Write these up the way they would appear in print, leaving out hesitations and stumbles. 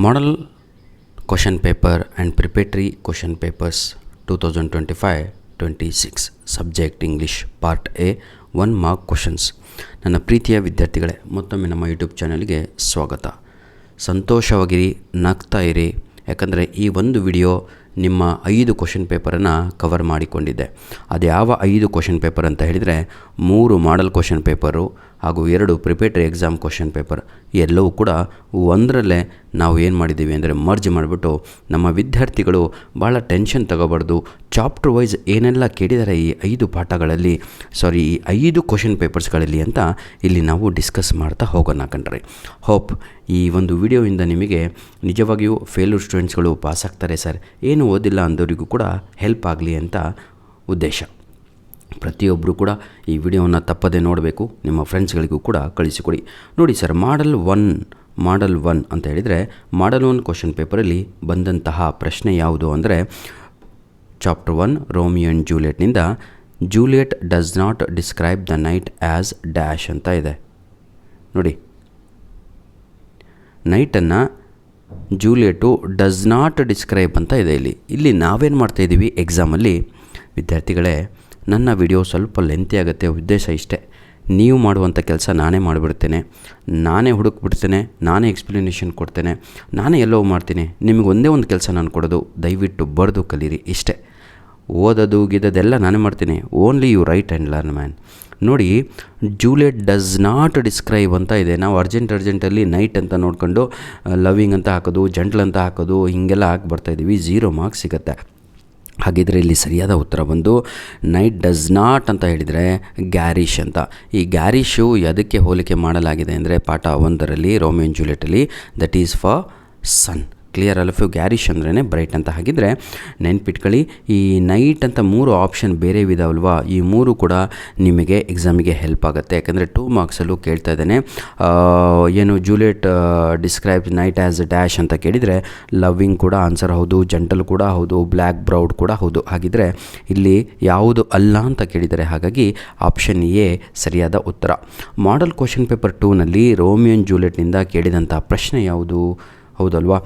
Model question paper and preparatory question papers 2025-26 subject English part A 1 mark questions. ನನ್ನ ಪ್ರೀತಿಯ ವಿದ್ಯಾರ್ಥಿಗಳೇ, ಮತ್ತೊಮ್ಮೆ ನಮ್ಮ ಯೂಟ್ಯೂಬ್ ಚಾನಲ್ಗೆ ಸ್ವಾಗತ. ಸಂತೋಷವಾಗಿರಿ, ನಗ್ತಾ ಇರಿ, ಯಾಕಂದರೆ ಈ ಒಂದು ವಿಡಿಯೋ ನಿಮ್ಮ 5 ಕ್ವಶನ್ ಪೇಪರನ್ನು ಕವರ್ ಮಾಡಿಕೊಂಡಿದೆ. ಅದು ಯಾವ 5 ಕ್ವಶನ್ ಪೇಪರ್ ಅಂತ ಹೇಳಿದರೆ 3 ಮಾಡಲ್ ಕ್ವಶನ್ ಪೇಪರು ಹಾಗೂ 2 ಪ್ರಿಪೇಟರಿ ಎಕ್ಸಾಮ್ ಕ್ವಶನ್ ಪೇಪರ್ ಎಲ್ಲವೂ ಕೂಡ ಒಂದರಲ್ಲೇ ನಾವು ಏನು ಮಾಡಿದ್ದೀವಿ ಅಂದರೆ ಮರ್ಜ್ ಮಾಡಿಬಿಟ್ಟು ನಮ್ಮ ವಿದ್ಯಾರ್ಥಿಗಳು ಭಾಳ ಟೆನ್ಷನ್ ತಗೋಬಾರ್ದು. ಚಾಪ್ಟರ್ ವೈಸ್ ಏನೆಲ್ಲ ಕೇಳಿದ್ದಾರೆ ಈ 5 ಪಾಠಗಳಲ್ಲಿ, ಈ 5 ಕ್ವಶನ್ ಪೇಪರ್ಸ್ಗಳಲ್ಲಿ ಅಂತ ಇಲ್ಲಿ ನಾವು ಡಿಸ್ಕಸ್ ಮಾಡ್ತಾ ಹೋಗೋಣ ಕಣ್ರಿ. ಹೋಪ್ ಈ ಒಂದು ವಿಡಿಯೋಯಿಂದ ನಿಮಗೆ ನಿಜವಾಗಿಯೂ ಫೇಲ್ಯೂರ್ ಸ್ಟೂಡೆಂಟ್ಸ್ಗಳು ಪಾಸ್ ಆಗ್ತಾರೆ ಸರ್, ಏನು ಓದಿಲ್ಲ ಅಂದವರಿಗೂ ಕೂಡ ಹೆಲ್ಪ್ ಆಗಲಿ ಅಂತ ಉದ್ದೇಶ. ಪ್ರತಿಯೊಬ್ಬರು ಕೂಡ ಈ ವಿಡಿಯೋವನ್ನು ತಪ್ಪದೇ ನೋಡಬೇಕು, ನಿಮ್ಮ ಫ್ರೆಂಡ್ಸ್ಗಳಿಗೂ ಕೂಡ ಕಳಿಸಿಕೊಡಿ. ನೋಡಿ ಸರ್, ಮಾಡಲ್ ಒನ್ ಅಂತ ಹೇಳಿದರೆ ಮಾಡಲ್ 1 ಕ್ವಶನ್ ಪೇಪರಲ್ಲಿ ಬಂದಂತಹ ಪ್ರಶ್ನೆ ಯಾವುದು ಅಂದರೆ ಚಾಪ್ಟರ್ 1 ರೋಮಿಯೋ ಆ್ಯಂಡ್ ಜೂಲಿಯೆಟ್ನಿಂದ Juliet does not describe the night as dash ಅಂತ ಇದೆ. ನೋಡಿ, ನೈಟನ್ನು ಜೂಲಿಯೆಟು ಡಸ್ ನಾಟ್ ಡಿಸ್ಕ್ರೈಬ್ ಅಂತ ಇದೆ. ಇಲ್ಲಿ ನಾವೇನು ಮಾಡ್ತಾಯಿದ್ದೀವಿ ಎಕ್ಸಾಮಲ್ಲಿ ವಿದ್ಯಾರ್ಥಿಗಳೇ, ನನ್ನ ವಿಡಿಯೋ ಸ್ವಲ್ಪ ಲೆಂತಿ ಆಗುತ್ತೆ, ಉದ್ದೇಶ ಇಷ್ಟೇ. ನೀವು ಮಾಡುವಂಥ ಕೆಲಸ ನಾನೇ ಮಾಡಿಬಿಡ್ತೇನೆ, ನಾನೇ ಹುಡುಕ್ಬಿಡ್ತೇನೆ, ನಾನೇ ಎಕ್ಸ್ಪ್ಲನೇಷನ್ ಕೊಡ್ತೇನೆ, ನಾನೇ ಎಲ್ಲವೂ ಮಾಡ್ತೀನಿ. ನಿಮಗೆ ಒಂದೇ ಒಂದು ಕೆಲಸ ನಾನು ಕೊಡೋದು, ದಯವಿಟ್ಟು ಬರೆದು ಕಲೀರಿ, ಇಷ್ಟೇ. ಓದೋದು ಗಿದ್ದದೆಲ್ಲ ನಾನೇ ಮಾಡ್ತೀನಿ. Only you write and learn man. ನೋಡಿ, ಜೂಲಿಯೆಟ್ ಡಸ್ ನಾಟ್ ಡಿಸ್ಕ್ರೈಬ್ ಅಂತ ಇದೆ. ನಾವು ಅರ್ಜೆಂಟಲ್ಲಿ ನೈಟ್ ಅಂತ ನೋಡ್ಕೊಂಡು ಲವಿಂಗ್ ಅಂತ ಹಾಕೋದು, ಜಂಟ್ಲ್ ಅಂತ ಹಾಕೋದು, ಹೀಗೆಲ್ಲ ಹಾಕಿ ಬರ್ತಾಯಿದ್ದೀವಿ, 0 ಮಾರ್ಕ್ಸ್ ಸಿಗುತ್ತೆ. ಹಾಗಿದ್ರೆ ಇಲ್ಲಿ ಸರಿಯಾದ ಉತ್ತರ ಬಂದು ನೈಟ್ ಡಸ್ ನಾಟ್ ಅಂತ ಹೇಳಿದರೆ ಗ್ಯಾರಿಷ್ ಅಂತ. ಈ ಗ್ಯಾರಿಷು ಅದಕ್ಕೆ ಹೋಲಿಕೆ ಮಾಡಲಾಗಿದೆ ಅಂದರೆ ಪಾಠ 1ರಲ್ಲಿ ರೋಮಿಯೋ ಆ್ಯಂಡ್ ಜೂಲಿಯೆಟಲ್ಲಿ that is for sun. Clear ಅಲ್ಲ? ಗ್ಯಾರಿಷ್ ಅಂದ್ರೇ ಬ್ರೈಟ್ ಅಂತ. ಹಾಗಿದ್ರೆ ನೆನ್ಪಿಟ್ಕೊಳ್ಳಿ, ಈ ನೈಟ್ ಅಂತ 3 ಆಪ್ಷನ್ ಬೇರೆ ಇದಾವಲ್ವಾ, ಈ 3 ಕೂಡ ನಿಮಗೆ ಎಕ್ಸಾಮಿಗೆ ಹೆಲ್ಪ್ ಆಗುತ್ತೆ. ಯಾಕಂದರೆ 2 ಮಾರ್ಕ್ಸಲ್ಲೂ ಕೇಳ್ತಾ ಇದ್ದಾನೆ. ಏನು Juliet describe night as dash ಅಂತ ಕೇಳಿದರೆ ಲವ್ವಿಂಗ್ ಕೂಡ ಆನ್ಸರ್ ಹೌದು, ಜಂಟಲ್ ಕೂಡ ಹೌದು, ಬ್ಲ್ಯಾಕ್ ಬ್ರೌಡ್ ಕೂಡ ಹೌದು. ಹಾಗಿದ್ರೆ ಇಲ್ಲಿ ಯಾವುದು ಅಲ್ಲ ಅಂತ ಕೇಳಿದರೆ, ಹಾಗಾಗಿ ಆಪ್ಷನ್ ಎ ಸರಿಯಾದ ಉತ್ತರ. ಮಾಡಲ್ ಕ್ವಶನ್ ಪೇಪರ್ 2ನಲ್ಲಿ ರೋಮಿಯೋ ಆ್ಯಂಡ್ ಜೂಲಿಯೆಟ್ನಿಂದ ಕೇಳಿದಂಥ ಪ್ರಶ್ನೆ ಯಾವುದು? ಹೌದಲ್ವಾ?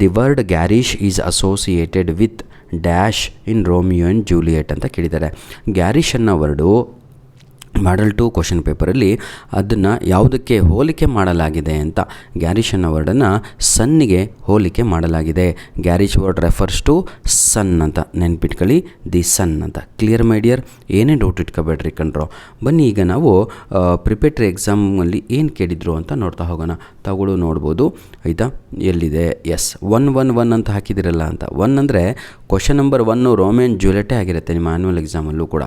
The word garish is associated with dash in Romeo and Juliet ಅಂತ ಕೇಳಿದ್ದಾರೆ. ಗ್ಯಾರಿಷ್ ಅನ್ನೋ ವರ್ಡು ಮಾಡಲ್ 2 ಕ್ವಶನ್ ಪೇಪರಲ್ಲಿ ಅದನ್ನು ಯಾವುದಕ್ಕೆ ಹೋಲಿಕೆ ಮಾಡಲಾಗಿದೆ ಅಂತ, ಗ್ಯಾರಿಷ್ ಅನ್ನೋ ವರ್ಡನ್ನು ಸನ್ನಿಗೆ ಹೋಲಿಕೆ ಮಾಡಲಾಗಿದೆ. ಗ್ಯಾರಿಷ್ ವರ್ಡ್ ರೆಫರ್ಸ್ ಟು ಸನ್ ಅಂತ ನೆನ್ಪಿಟ್ಕೊಳ್ಳಿ, ದಿ ಸನ್ ಅಂತ. Clear my dear? ಏನೇ ಡೌಟ್ ಇಟ್ಕೋಬೇಡ್ರಿ ಕಣ್ರೋ. ಬನ್ನಿ ಈಗ ನಾವು ಪ್ರಿಪೇಟರಿ ಎಕ್ಸಾಮಲ್ಲಿ ಏನು ಕೇಳಿದ್ರು ಅಂತ ನೋಡ್ತಾ ಹೋಗೋಣ. ತಗೊಳ್ಳೋ ನೋಡ್ಬೋದು, ಆಯಿತಾ? ಎಲ್ಲಿದೆ? ಎಸ್, 1 ಅಂತ ಹಾಕಿದಿರಲ್ಲ ಅಂತ. 1 ಅಂದರೆ ಕ್ವಶನ್ ನಂಬರ್ 1 ರೋಮಿಯೋ ಆ್ಯಂಡ್ ಜೂಲಿಯೆಟೇ ಆಗಿರುತ್ತೆ ನಿಮ್ಮ ಆ್ಯನ್ಯುವಲ್ ಎಕ್ಸಾಮಲ್ಲೂ ಕೂಡ.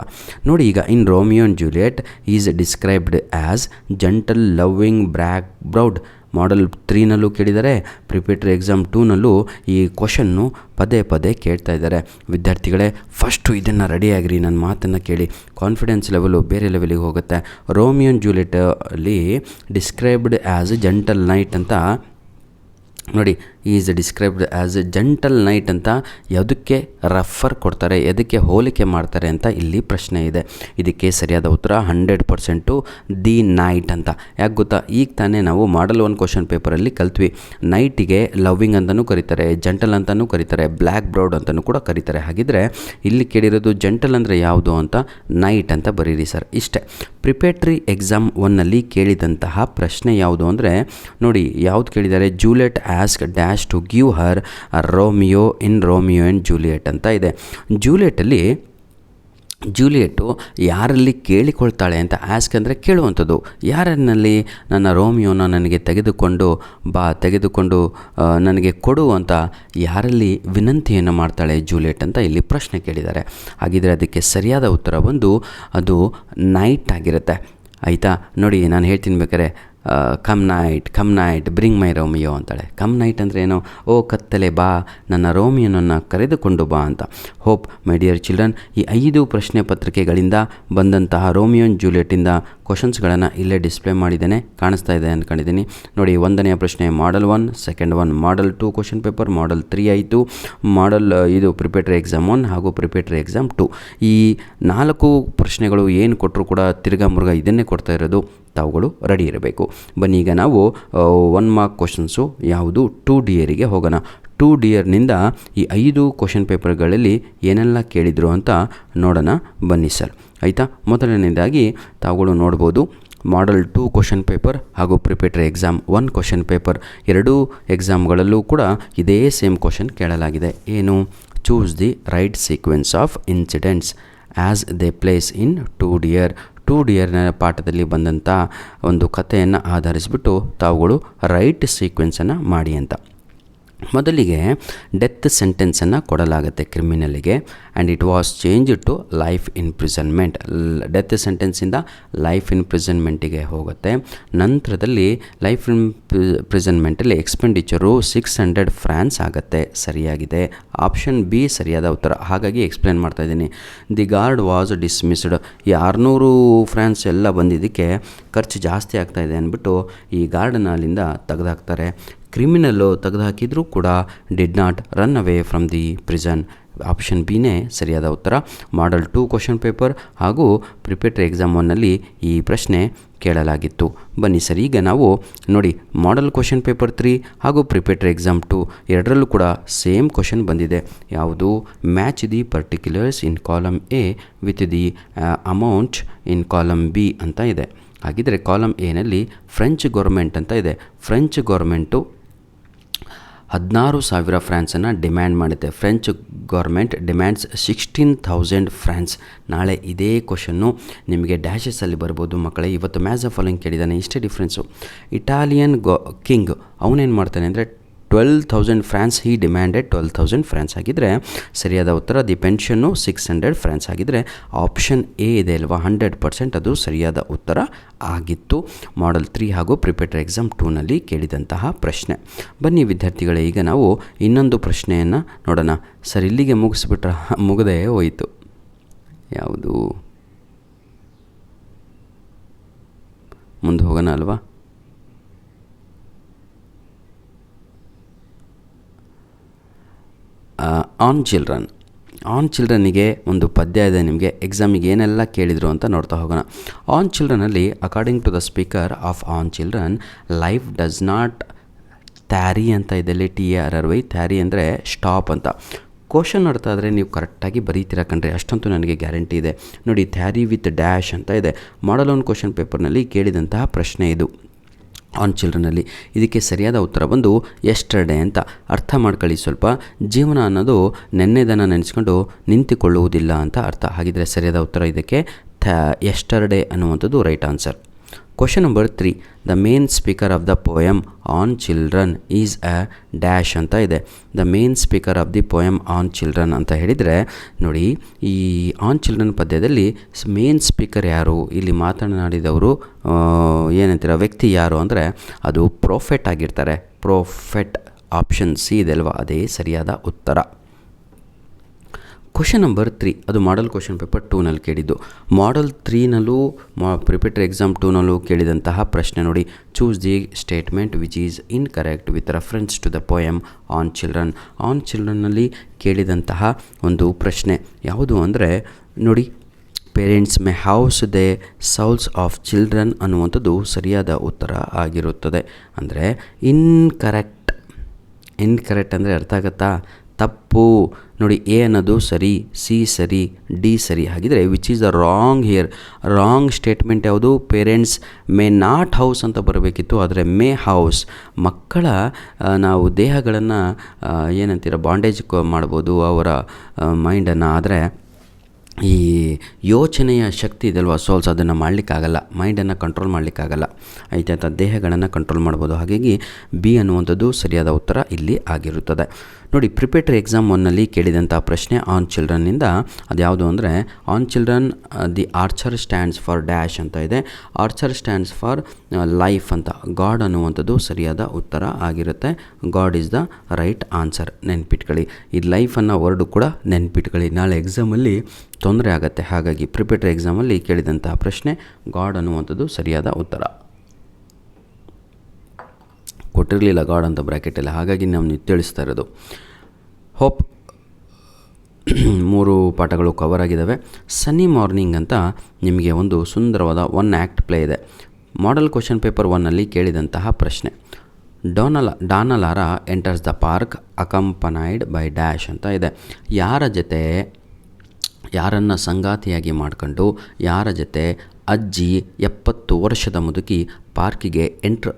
ನೋಡಿ, ಈಗ in Romeo and Juliet is described as gentle, loving, black browed. Model 3ನಲ್ಲೂ ಕೇಳಿದ್ದಾರೆ, ಪ್ರಿಪೇಟರಿ ಎಕ್ಸಾಮ್ 2ನಲ್ಲೂ ಈ ಕ್ವಶನ್ನು ಪದೇ ಕೇಳ್ತಾ ಇದ್ದಾರೆ. ವಿದ್ಯಾರ್ಥಿಗಳೇ, ಫಸ್ಟು ಇದನ್ನು ರೆಡಿಯಾಗಿರಿ, ನನ್ನ ಮಾತನ್ನು ಕೇಳಿ. ಕಾನ್ಫಿಡೆನ್ಸ್ ಲೆವೆಲು ಬೇರೆ ಲೆವೆಲಿಗೆ ಹೋಗುತ್ತೆ. ರೋಮಿಯೋ ಆ್ಯಂಡ್ ಜೂಲಿಯೆಟ್ ಅಲ್ಲಿ ಡಿಸ್ಕ್ರೈಬ್ಡ್ ಆ್ಯಸ್ ಜಂಟಲ್ ನೈಟ್ ಅಂತ ನೋಡಿ, is described as A gentle night ಅಂತ ಯಾವುದಕ್ಕೆ ರೆಫರ್ ಕೊಡ್ತಾರೆ, ಎದಕ್ಕೆ ಹೋಲಿಕೆ ಮಾಡ್ತಾರೆ ಅಂತ ಇಲ್ಲಿ ಪ್ರಶ್ನೆ ಇದೆ. ಇದಕ್ಕೆ ಸರಿಯಾದ ಉತ್ತರ 100% ದಿ ನೈಟ್ ಅಂತ. ಯಾಕೆ ಗೊತ್ತಾ? ಈಗ ತಾನೇ ನಾವು ಮಾಡಲ್ 1 ಕ್ವಶನ್ ಪೇಪರಲ್ಲಿ ಕಲ್ತ್ವಿ, ನೈಟಿಗೆ ಲವ್ವಿಂಗ್ ಅಂತಲೂ ಕರೀತಾರೆ, ಜಂಟಲ್ ಅಂತಲೂ ಕರೀತಾರೆ, ಬ್ಲ್ಯಾಕ್ ಬ್ರೌಡ್ ಅಂತಲೂ ಕೂಡ ಕರೀತಾರೆ. ಹಾಗಿದ್ರೆ ಇಲ್ಲಿ ಕೇಳಿರೋದು ಜಂಟಲ್ ಅಂದರೆ ಯಾವುದು ಅಂತ, ನೈಟ್ ಅಂತ ಬರೀರಿ ಸರ್, ಇಷ್ಟೇ. ಪ್ರಿಪೇಟರಿ ಎಕ್ಸಾಮ್ 1ನಲ್ಲಿ ಕೇಳಿದಂತಹ ಪ್ರಶ್ನೆ ಯಾವುದು ಅಂದರೆ ನೋಡಿ, ಯಾವುದು ಕೇಳಿದ್ದಾರೆ? Juliet ask dash to give her Romeo in Romeo and Juliet ಅಂತ ಇದೆ. ಜೂಲಿಯೆಟ್ಟು ಯಾರಲ್ಲಿ ಕೇಳಿಕೊಳ್ತಾಳೆ ಅಂತ. ಆಸ್ಕ್ ಅಂದರೆ ಕೇಳುವಂಥದ್ದು. ಯಾರನ್ನಲ್ಲಿ? ನನ್ನ ರೋಮಿಯೋನ ನನಗೆ ತೆಗೆದುಕೊಂಡು ನನಗೆ ಕೊಡು ಅಂತ ಯಾರಲ್ಲಿ ವಿನಂತಿಯನ್ನು ಮಾಡ್ತಾಳೆ ಜೂಲಿಯೆಟ್ ಅಂತ ಇಲ್ಲಿ ಪ್ರಶ್ನೆ ಕೇಳಿದ್ದಾರೆ. ಹಾಗಿದ್ರೆ ಅದಕ್ಕೆ ಸರಿಯಾದ ಉತ್ತರ ಬಂದು ಅದು ನೈಟ್ ಆಗಿರುತ್ತೆ, ಆಯಿತಾ? ನೋಡಿ, ನಾನು ಹೇಳ್ತೀನಿ ಬೇಕಾರೆ, come night bring my Romeo ಅಂತಾಳೆ. ಕಮ್ ನೈಟ್ ಅಂದರೆ ಏನು? ಓ ಕತ್ತಲೆ ಬಾ, ನನ್ನ ರೋಮಿಯೋನನ್ನು ಕರೆದುಕೊಂಡು ಬಾ ಅಂತ. ಹೋಪ್ ಮೈ ಡಿಯರ್ ಚಿಲ್ಡ್ರನ್, ಈ 5 ಪ್ರಶ್ನೆ ಪತ್ರಿಕೆಗಳಿಂದ ಬಂದಂತಹ ರೋಮಿಯೋ ಆ್ಯಂಡ್ ಜೂಲಿಯೆಟ್ಟಿಂದ ಕ್ವಶನ್ಸ್ಗಳನ್ನು ಇಲ್ಲೇ ಡಿಸ್ಪ್ಲೇ ಮಾಡಿದ್ದೇನೆ, ಕಾಣಿಸ್ತಾ ಇದೆ ಅಂದ್ಕೊಂಡಿದ್ದೀನಿ. ನೋಡಿ, 1ನೇ ಪ್ರಶ್ನೆ model 1, second one model 2 question paper, model 3 ಆಯಿತು, ಮಾಡಲ್ ಇದು ಪ್ರಿಪೇಟರಿ ಎಕ್ಸಾಮ್ 1 ಹಾಗೂ ಪ್ರಿಪೇಟರಿ ಎಕ್ಸಾಮ್ 2. ಈ 4 ಪ್ರಶ್ನೆಗಳು ಏನು ಕೊಟ್ಟರು ಕೂಡ ತಿರ್ಗಾ ಮುರುಗ ಇದನ್ನೇ ಕೊಡ್ತಾ ಇರೋದು. ತಾವುಗಳು ರೆಡಿ ಇರಬೇಕು. ಬನ್ನಿ, ಈಗ ನಾವು 1 ಮಾರ್ಕ್ ಕ್ವಶನ್ಸು ಯಾವುದು 2 ಡಿಯರಿಗೆ ಹೋಗೋಣ. 2 ಡಿಯರ್ನಿಂದ ಈ 5 ಕ್ವಶನ್ ಪೇಪರ್ಗಳಲ್ಲಿ ಏನೆಲ್ಲ ಕೇಳಿದರು ಅಂತ ನೋಡೋಣ ಬನ್ನಿ ಸರ್. ಆಯಿತಾ? ಮೊದಲನೇದಾಗಿ ತಾವುಗಳು ನೋಡ್ಬೋದು, ಮಾಡಲ್ 2 ಕ್ವಶನ್ ಪೇಪರ್ ಹಾಗೂ ಪ್ರಿಪೇಟರಿ ಎಕ್ಸಾಮ್ 1 ಕ್ವಶನ್ ಪೇಪರ್, ಎರಡೂ ಎಕ್ಸಾಮ್ಗಳಲ್ಲೂ ಕೂಡ ಇದೇ ಸೇಮ್ ಕ್ವಶನ್ ಕೇಳಲಾಗಿದೆ. ಏನು? Choose the right sequence of incidents as they place in 2 dear. 2 ಡಿಯರ್ನ ಪಾಠದಲ್ಲಿ ಬಂದಂಥ ಒಂದು ಕಥೆಯನ್ನು ಆಧರಿಸಿಬಿಟ್ಟು ತಾವುಗಳು ರೈಟ್ ಸೀಕ್ವೆನ್ಸನ್ನು ಮಾಡಿ ಅಂತ. ಮೊದಲಿಗೆ ಡೆತ್ ಸೆಂಟೆನ್ಸನ್ನು ಕೊಡಲಾಗುತ್ತೆ ಕ್ರಿಮಿನಲಿಗೆ, and it was change to life imprisonment. Death ಸೆಂಟೆನ್ಸಿಂದ ಲೈಫ್ ಇಂಪ್ರಿಸನ್ಮೆಂಟಿಗೆ ಹೋಗುತ್ತೆ. ನಂತರದಲ್ಲಿ ಲೈಫ್ ಇಂಪ್ರಿಸನ್ಮೆಂಟಲ್ಲಿ ಎಕ್ಸ್ಪೆಂಡಿಚರು 600 ಫ್ರಾನ್ಸ್ ಆಗುತ್ತೆ. ಸರಿಯಾಗಿದೆ. ಆಪ್ಷನ್ ಬಿ ಸರಿಯಾದ ಉತ್ತರ. ಹಾಗಾಗಿ ಎಕ್ಸ್ಪ್ಲೇನ್ ಮಾಡ್ತಾಯಿದ್ದೀನಿ. The guard was dismissed. ಈ 600 ಫ್ರಾನ್ಸ್ ಎಲ್ಲ ಬಂದಿದ್ದಕ್ಕೆ ಖರ್ಚು ಜಾಸ್ತಿ ಆಗ್ತಾಯಿದೆ ಅಂದ್ಬಿಟ್ಟು ಈ ಗಾರ್ಡನ್ನ ಅಲ್ಲಿಂದ ತೆಗೆದುಹಾಕ್ತಾರೆ. ಕ್ರಿಮಿನಲ್ಲು ತೆಗೆದುಹಾಕಿದರೂ ಕೂಡ did not run away from the prison. Option ಬಿನೇ ಸರಿಯಾದ ಉತ್ತರ. ಮಾಡಲ್ 2 ಕ್ವಶನ್ ಪೇಪರ್ ಹಾಗೂ ಪ್ರಿಪೇಟರಿ ಎಕ್ಸಾಮ್ 1ನಲ್ಲಿ ಈ ಪ್ರಶ್ನೆ ಕೇಳಲಾಗಿತ್ತು. ಬನ್ನಿ ಸರ್, ಈಗ ನಾವು ನೋಡಿ, ಮಾಡಲ್ ಕ್ವಶನ್ ಪೇಪರ್ 3 ಹಾಗೂ ಪ್ರಿಪೇಟರಿ ಎಕ್ಸಾಮ್ 2 ಎರಡರಲ್ಲೂ ಕೂಡ ಸೇಮ್ ಕ್ವಶನ್ ಬಂದಿದೆ. ಯಾವುದು? Match the particulars in column A with the amount in column B ಅಂತ ಇದೆ. ಹಾಗಿದ್ದರೆ ಕಾಲಮ್ ಎನಲ್ಲಿ ಫ್ರೆಂಚ್ ಗೌರ್ಮೆಂಟ್ ಅಂತ ಇದೆ. ಫ್ರೆಂಚ್ ಗೌರ್ಮೆಂಟು 16,000 ಫ್ರಾನ್ಸನ್ನು ಡಿಮ್ಯಾಂಡ್ ಮಾಡುತ್ತೆ. French government demands 16,000 France. ನಾಳೆ ಇದೇ ಕ್ವಶನ್ನು ನಿಮಗೆ ಡ್ಯಾಶಸಲ್ಲಿ ಬರ್ಬೋದು ಮಕ್ಕಳೇ. ಇವತ್ತು ಮ್ಯಾಚ್ ದ ಫಾಲೋಯಿಂಗ್ ಕೇಳಿದ್ದಾನೆ, ಇಷ್ಟೇ ಡಿಫ್ರೆನ್ಸು. ಇಟಾಲಿಯನ್ ಕಿಂಗ್ ಅವನೇನು ಮಾಡ್ತಾನೆ ಅಂದರೆ 12,000 ಫ್ರಾನ್ಸ್, ಹಿ ಡಿಮ್ಯಾಂಡೆಡ್ 12,000 ಫ್ರಾನ್ಸ್. ಆಗಿದ್ದರೆ ಸರಿಯಾದ ಉತ್ತರ ದಿ ಪೆನ್ಷನ್ನು 600 ಫ್ರಾನ್ಸ್. ಆಗಿದ್ದರೆ ಆಪ್ಷನ್ ಎ ಇದೆ ಅಲ್ವಾ, 100% ಅದು ಸರಿಯಾದ ಉತ್ತರ ಆಗಿತ್ತು. ಮಾಡಲ್ 3 ಹಾಗೂ ಪ್ರಿಪೇಟರಿ ಎಕ್ಸಾಮ್ 2ನಲ್ಲಿ ಕೇಳಿದಂತಹ ಪ್ರಶ್ನೆ. ಬನ್ನಿ ವಿದ್ಯಾರ್ಥಿಗಳೇ, ಈಗ ನಾವು ಇನ್ನೊಂದು ಪ್ರಶ್ನೆಯನ್ನು ನೋಡೋಣ. ಸರ್, ಇಲ್ಲಿಗೆ ಮುಗದೇ ಹೋಯಿತು. ಯಾವುದು? ಮುಂದೆ ಹೋಗೋಣ ಅಲ್ವಾ? ಆನ್ ಚಿಲ್ಡ್ರನ್ನಿಗೆ ಒಂದು ಪದ್ಯ ಇದೆ. ನಿಮಗೆ ಎಕ್ಸಾಮಿಗೆ ಏನೆಲ್ಲ ಕೇಳಿದರು ಅಂತ ನೋಡ್ತಾ ಹೋಗೋಣ. ಆನ್ ಚಿಲ್ಡ್ರನಲ್ಲಿ according to the speaker of on children, life does not tarry ಅಂತ ಇದೆ. TARRY, ಟ್ಯಾರಿ ಅಂದರೆ ಸ್ಟಾಪ್ ಅಂತ. ಕ್ವಶನ್ ನೋಡ್ತಾ ಇದ್ದರೆ ನೀವು ಕರೆಕ್ಟಾಗಿ ಬರೀತೀರ ಕಣ್ರಿ, ಅಷ್ಟಂತೂ ನನಗೆ ಗ್ಯಾರಂಟಿ ಇದೆ. ನೋಡಿ, ಟ್ಯಾರಿ ವಿತ್ ಡ್ಯಾಶ್ ಅಂತ ಇದೆ. ಮಾಡಲ್ 1 ಕ್ವಶನ್ ಪೇಪರ್ನಲ್ಲಿ ಕೇಳಿದಂತಹ ಪ್ರಶ್ನೆ ಇದು ಆನ್ ಚಿಲ್ಡ್ರನಲ್ಲಿ. ಇದಕ್ಕೆ ಸರಿಯಾದ ಉತ್ತರ ಬಂದು ಎಸ್ಟರ್ಡೇ ಅಂತ. ಅರ್ಥ ಮಾಡ್ಕೊಳ್ಳಿ ಸ್ವಲ್ಪ. ಜೀವನ ಅನ್ನೋದು ನೆನ್ನೆದನ್ನು ನೆನೆಸ್ಕೊಂಡು ನಿಂತುಕೊಳ್ಳುವುದಿಲ್ಲ ಅಂತ ಅರ್ಥ. ಹಾಗಿದ್ದರೆ ಸರಿಯಾದ ಉತ್ತರ ಇದಕ್ಕೆ ಎಸ್ಟರ್ಡೇ ಅನ್ನುವಂಥದ್ದು right answer. Question number 3, the main speaker of the poem on children is a dash ಅಂತ ಇದೆ. The main speaker of the poem on children ಅಂತ ಹೇಳಿದರೆ ನೋಡಿ, ಈ ಆನ್ ಚಿಲ್ಡ್ರನ್ ಪದ್ಯದಲ್ಲಿ ಮೇನ್ ಸ್ಪೀಕರ್ ಯಾರು, ಇಲ್ಲಿ ಮಾತನಾಡಿದವರು ಏನಂತೀರ ವ್ಯಕ್ತಿ ಯಾರು ಅಂದರೆ ಅದು ಪ್ರೊಫೆಟ್ ಆಗಿರ್ತಾರೆ. ಪ್ರೊಫೆಟ್. ಆಪ್ಷನ್ ಸಿ ಇದೆ ಅಲ್ವಾ, ಅದೇ ಸರಿಯಾದ ಉತ್ತರ. ಕ್ವಶನ್ ನಂಬರ್ 3 ಅದು ಮಾಡಲ್ ಕ್ವಶನ್ ಪೇಪರ್ 2ನಲ್ಲಿ ಕೇಳಿದ್ದು. ಮಾಡಲ್ 3ನಲ್ಲೂ ಪ್ರಿಪೇಟರಿ ಎಕ್ಸಾಮ್ 2ನಲ್ಲೂ ಕೇಳಿದಂತಹ ಪ್ರಶ್ನೆ ನೋಡಿ. Choose the statement which is incorrect with reference to the poem on children. On ಚಿಲ್ಡ್ರನ್ನಲ್ಲಿ ಕೇಳಿದಂತಹ ಒಂದು ಪ್ರಶ್ನೆ ಯಾವುದು ಅಂದರೆ ನೋಡಿ, parents may house their souls of children ಅನ್ನುವಂಥದ್ದು ಸರಿಯಾದ ಉತ್ತರ ಆಗಿರುತ್ತದೆ. ಅಂದರೆ ಇನ್ಕರೆಕ್ಟ್ ಅಂದರೆ ಅರ್ಥ ಆಗುತ್ತಾ? ತಪ್ಪು. ನೋಡಿ, ಎ ಅನ್ನೋದು ಸರಿ, ಸಿ ಸರಿ, ಡಿ ಸರಿ. ಹಾಗಿದ್ರೆ which is the wrong here? Wrong statement ಯಾವುದು? ಪೇರೆಂಟ್ಸ್ ಮೇ ನಾಟ್ ಹೌಸ್ ಅಂತ ಬರಬೇಕಿತ್ತು, ಆದರೆ ಮೇ ಹೌಸ್. ಮಕ್ಕಳ ನಾವು ದೇಹಗಳನ್ನು ಏನಂತೀರ ಬಾಂಡೇಜ್ ಮಾಡ್ಬೋದು ಅವರ ಮೈಂಡನ್ನು, ಆದರೆ ಈ ಯೋಚನೆಯ ಶಕ್ತಿ ಇದಲ್ವ ಸೋಲ್ಸ್, ಅದನ್ನು ಮಾಡಲಿಕ್ಕಾಗಲ್ಲ. ಮೈಂಡನ್ನು ಕಂಟ್ರೋಲ್ ಮಾಡಲಿಕ್ಕಾಗಲ್ಲ. ಆಯ್ತಾ? ದೇಹಗಳನ್ನು ಕಂಟ್ರೋಲ್ ಮಾಡ್ಬೋದು. ಹಾಗಾಗಿ ಬಿ ಅನ್ನುವಂಥದ್ದು ಸರಿಯಾದ ಉತ್ತರ ಇಲ್ಲಿ ಆಗಿರುತ್ತದೆ. ನೋಡಿ, ಪ್ರಿಪೇಟರಿ ಎಕ್ಸಾಮ್ 1ನಲ್ಲಿ ಕೇಳಿದಂಥ ಪ್ರಶ್ನೆ ಆನ್ ಚಿಲ್ಡ್ರನ್ನಿಂದ ಅದು ಯಾವುದು ಅಂದರೆ on children the archer stands for dash ಅಂತ ಇದೆ. ಆರ್ಚರ್ ಸ್ಟ್ಯಾಂಡ್ಸ್ ಫಾರ್ ಲೈಫ್ ಅಂತ. ಗಾಡ್ ಅನ್ನುವಂಥದ್ದು ಸರಿಯಾದ ಉತ್ತರ ಆಗಿರುತ್ತೆ. God is the right answer. ನೆನ್ಪಿಟ್ಕೊಳ್ಳಿ. ಈ ಲೈಫ್ ಅನ್ನೋ ವರ್ಡು ಕೂಡ ನೆನ್ಪಿಟ್ಕೊಳ್ಳಿ. ನಾಳೆ ಎಕ್ಸಾಮಲ್ಲಿ ತೊಂದರೆ ಆಗುತ್ತೆ. ಹಾಗಾಗಿ ಪ್ರಿಪೇಟರಿ ಎಕ್ಸಾಮಲ್ಲಿ ಕೇಳಿದಂತಹ ಪ್ರಶ್ನೆ ಗಾಡ್ ಅನ್ನುವಂಥದ್ದು ಸರಿಯಾದ ಉತ್ತರ. ಕೊಟ್ಟಿರಲಿಲ್ಲ ಗಾಡ್ ಅಂತ ಬ್ರ್ಯಾಕೆಟಲ್ಲಿ, ಹಾಗಾಗಿ ನಾವು ತಿಳಿಸ್ತಾ ಇರೋದು. ಹೋಪ್ 3 ಪಾಠಗಳು ಕವರ್ ಆಗಿದ್ದಾವೆ. ಸನ್ನಿ ಮಾರ್ನಿಂಗ್ ಅಂತ ನಿಮಗೆ ಒಂದು ಸುಂದರವಾದ 1 ಆ್ಯಕ್ಟ್ ಪ್ಲೇ ಇದೆ. ಮಾಡೆಲ್ ಕ್ವಶನ್ ಪೇಪರ್ 1ನಲ್ಲಿ ಕೇಳಿದಂತಹ ಪ್ರಶ್ನೆ, Dona Laura enters the park accompanied by dash ಅಂತ ಇದೆ. ಯಾರನ್ನು ಸಂಗಾತಿಯಾಗಿ ಮಾಡ್ಕೊಂಡು ಯಾರ ಜೊತೆ ಅಜ್ಜಿ 70 ವರ್ಷದ ಮುದುಕಿ ಪಾರ್ಕಿಗೆ ಎಂಟ್ರಿ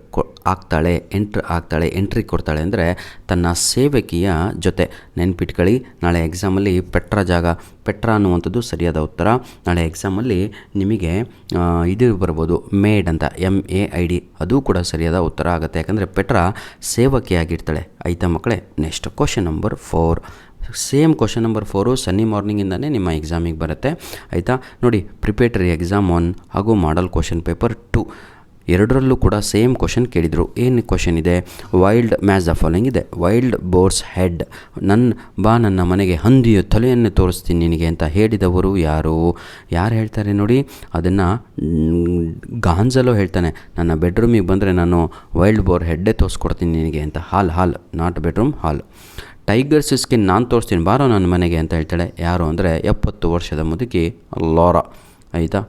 ಕೊಡ್ತಾಳೆ ಅಂದರೆ ತನ್ನ ಸೇವಕಿಯ ಜೊತೆ. ನೆನ್ಪಿಟ್ಕೊಳ್ಳಿ, ನಾಳೆ ಎಕ್ಸಾಮಲ್ಲಿ ಪೆಟ್ರಾ ಅನ್ನುವಂಥದ್ದು ಸರಿಯಾದ ಉತ್ತರ. ನಾಳೆ ಎಕ್ಸಾಮಲ್ಲಿ ನಿಮಗೆ ಇದು ಬರ್ಬೋದು, ಮೇಡ್ ಅಂತ MAID, ಅದು ಕೂಡ ಸರಿಯಾದ ಉತ್ತರ ಆಗುತ್ತೆ. ಯಾಕಂದರೆ ಪೆಟ್ರಾ ಸೇವಕಿಯಾಗಿರ್ತಾಳೆ. ಆಯಿತಾ ಮಕ್ಕಳೇ? Next question number 4. Same question number 4 ಸನ್ನಿ ಮಾರ್ನಿಂಗಿಂದನೇ ನಿಮ್ಮ ಎಕ್ಸಾಮಿಗೆ ಬರುತ್ತೆ. ಆಯಿತಾ? ನೋಡಿ, ಪ್ರಿಪೇಟರಿ ಎಕ್ಸಾಮ್ 1 ಹಾಗೂ ಮಾಡಲ್ ಕ್ವಶನ್ ಪೇಪರ್ 2 ಎರಡರಲ್ಲೂ ಕೂಡ ಸೇಮ್ ಕ್ವಶನ್ ಕೇಳಿದರು. ಏನು ಕ್ವಶನ್ ಇದೆ? ವೈಲ್ಡ್ ಮ್ಯಾಚ್ ದ ಫಾಲೋಯಿಂಗ್ ಇದೆ. ವೈಲ್ಡ್ ಬೋರ್ಸ್ ಹೆಡ್, ನನ್ನ ಮನೆಗೆ ಹಂದಿಯ ತಲೆಯನ್ನು ತೋರಿಸ್ತೀನಿ ನಿನಗೆ ಅಂತ ಹೇಳಿದವರು ಯಾರು ಹೇಳ್ತಾರೆ ನೋಡಿ. ಅದನ್ನು ಗಾಂಜಲೋ ಹೇಳ್ತಾನೆ, ನನ್ನ ಬೆಡ್ರೂಮಿಗೆ ಬಂದರೆ ನಾನು ವೈಲ್ಡ್ ಬೋರ್ ಹೆಡ್ಡೇ ತೋರಿಸ್ಕೊಡ್ತೀನಿ ನಿನಗೆ ಅಂತ. Hall not bedroom, hall. Tiger's skin ನಾನು ತೋರಿಸ್ತೀನಿ ಬಾರೋ ನನ್ನ ಮನೆಗೆ ಅಂತ ಹೇಳ್ತಾಳೆ. ಯಾರು ಅಂದರೆ 70 ವರ್ಷದ ಮುದುಕಿ ಲಾರಾ. ಆಯಿತಾ?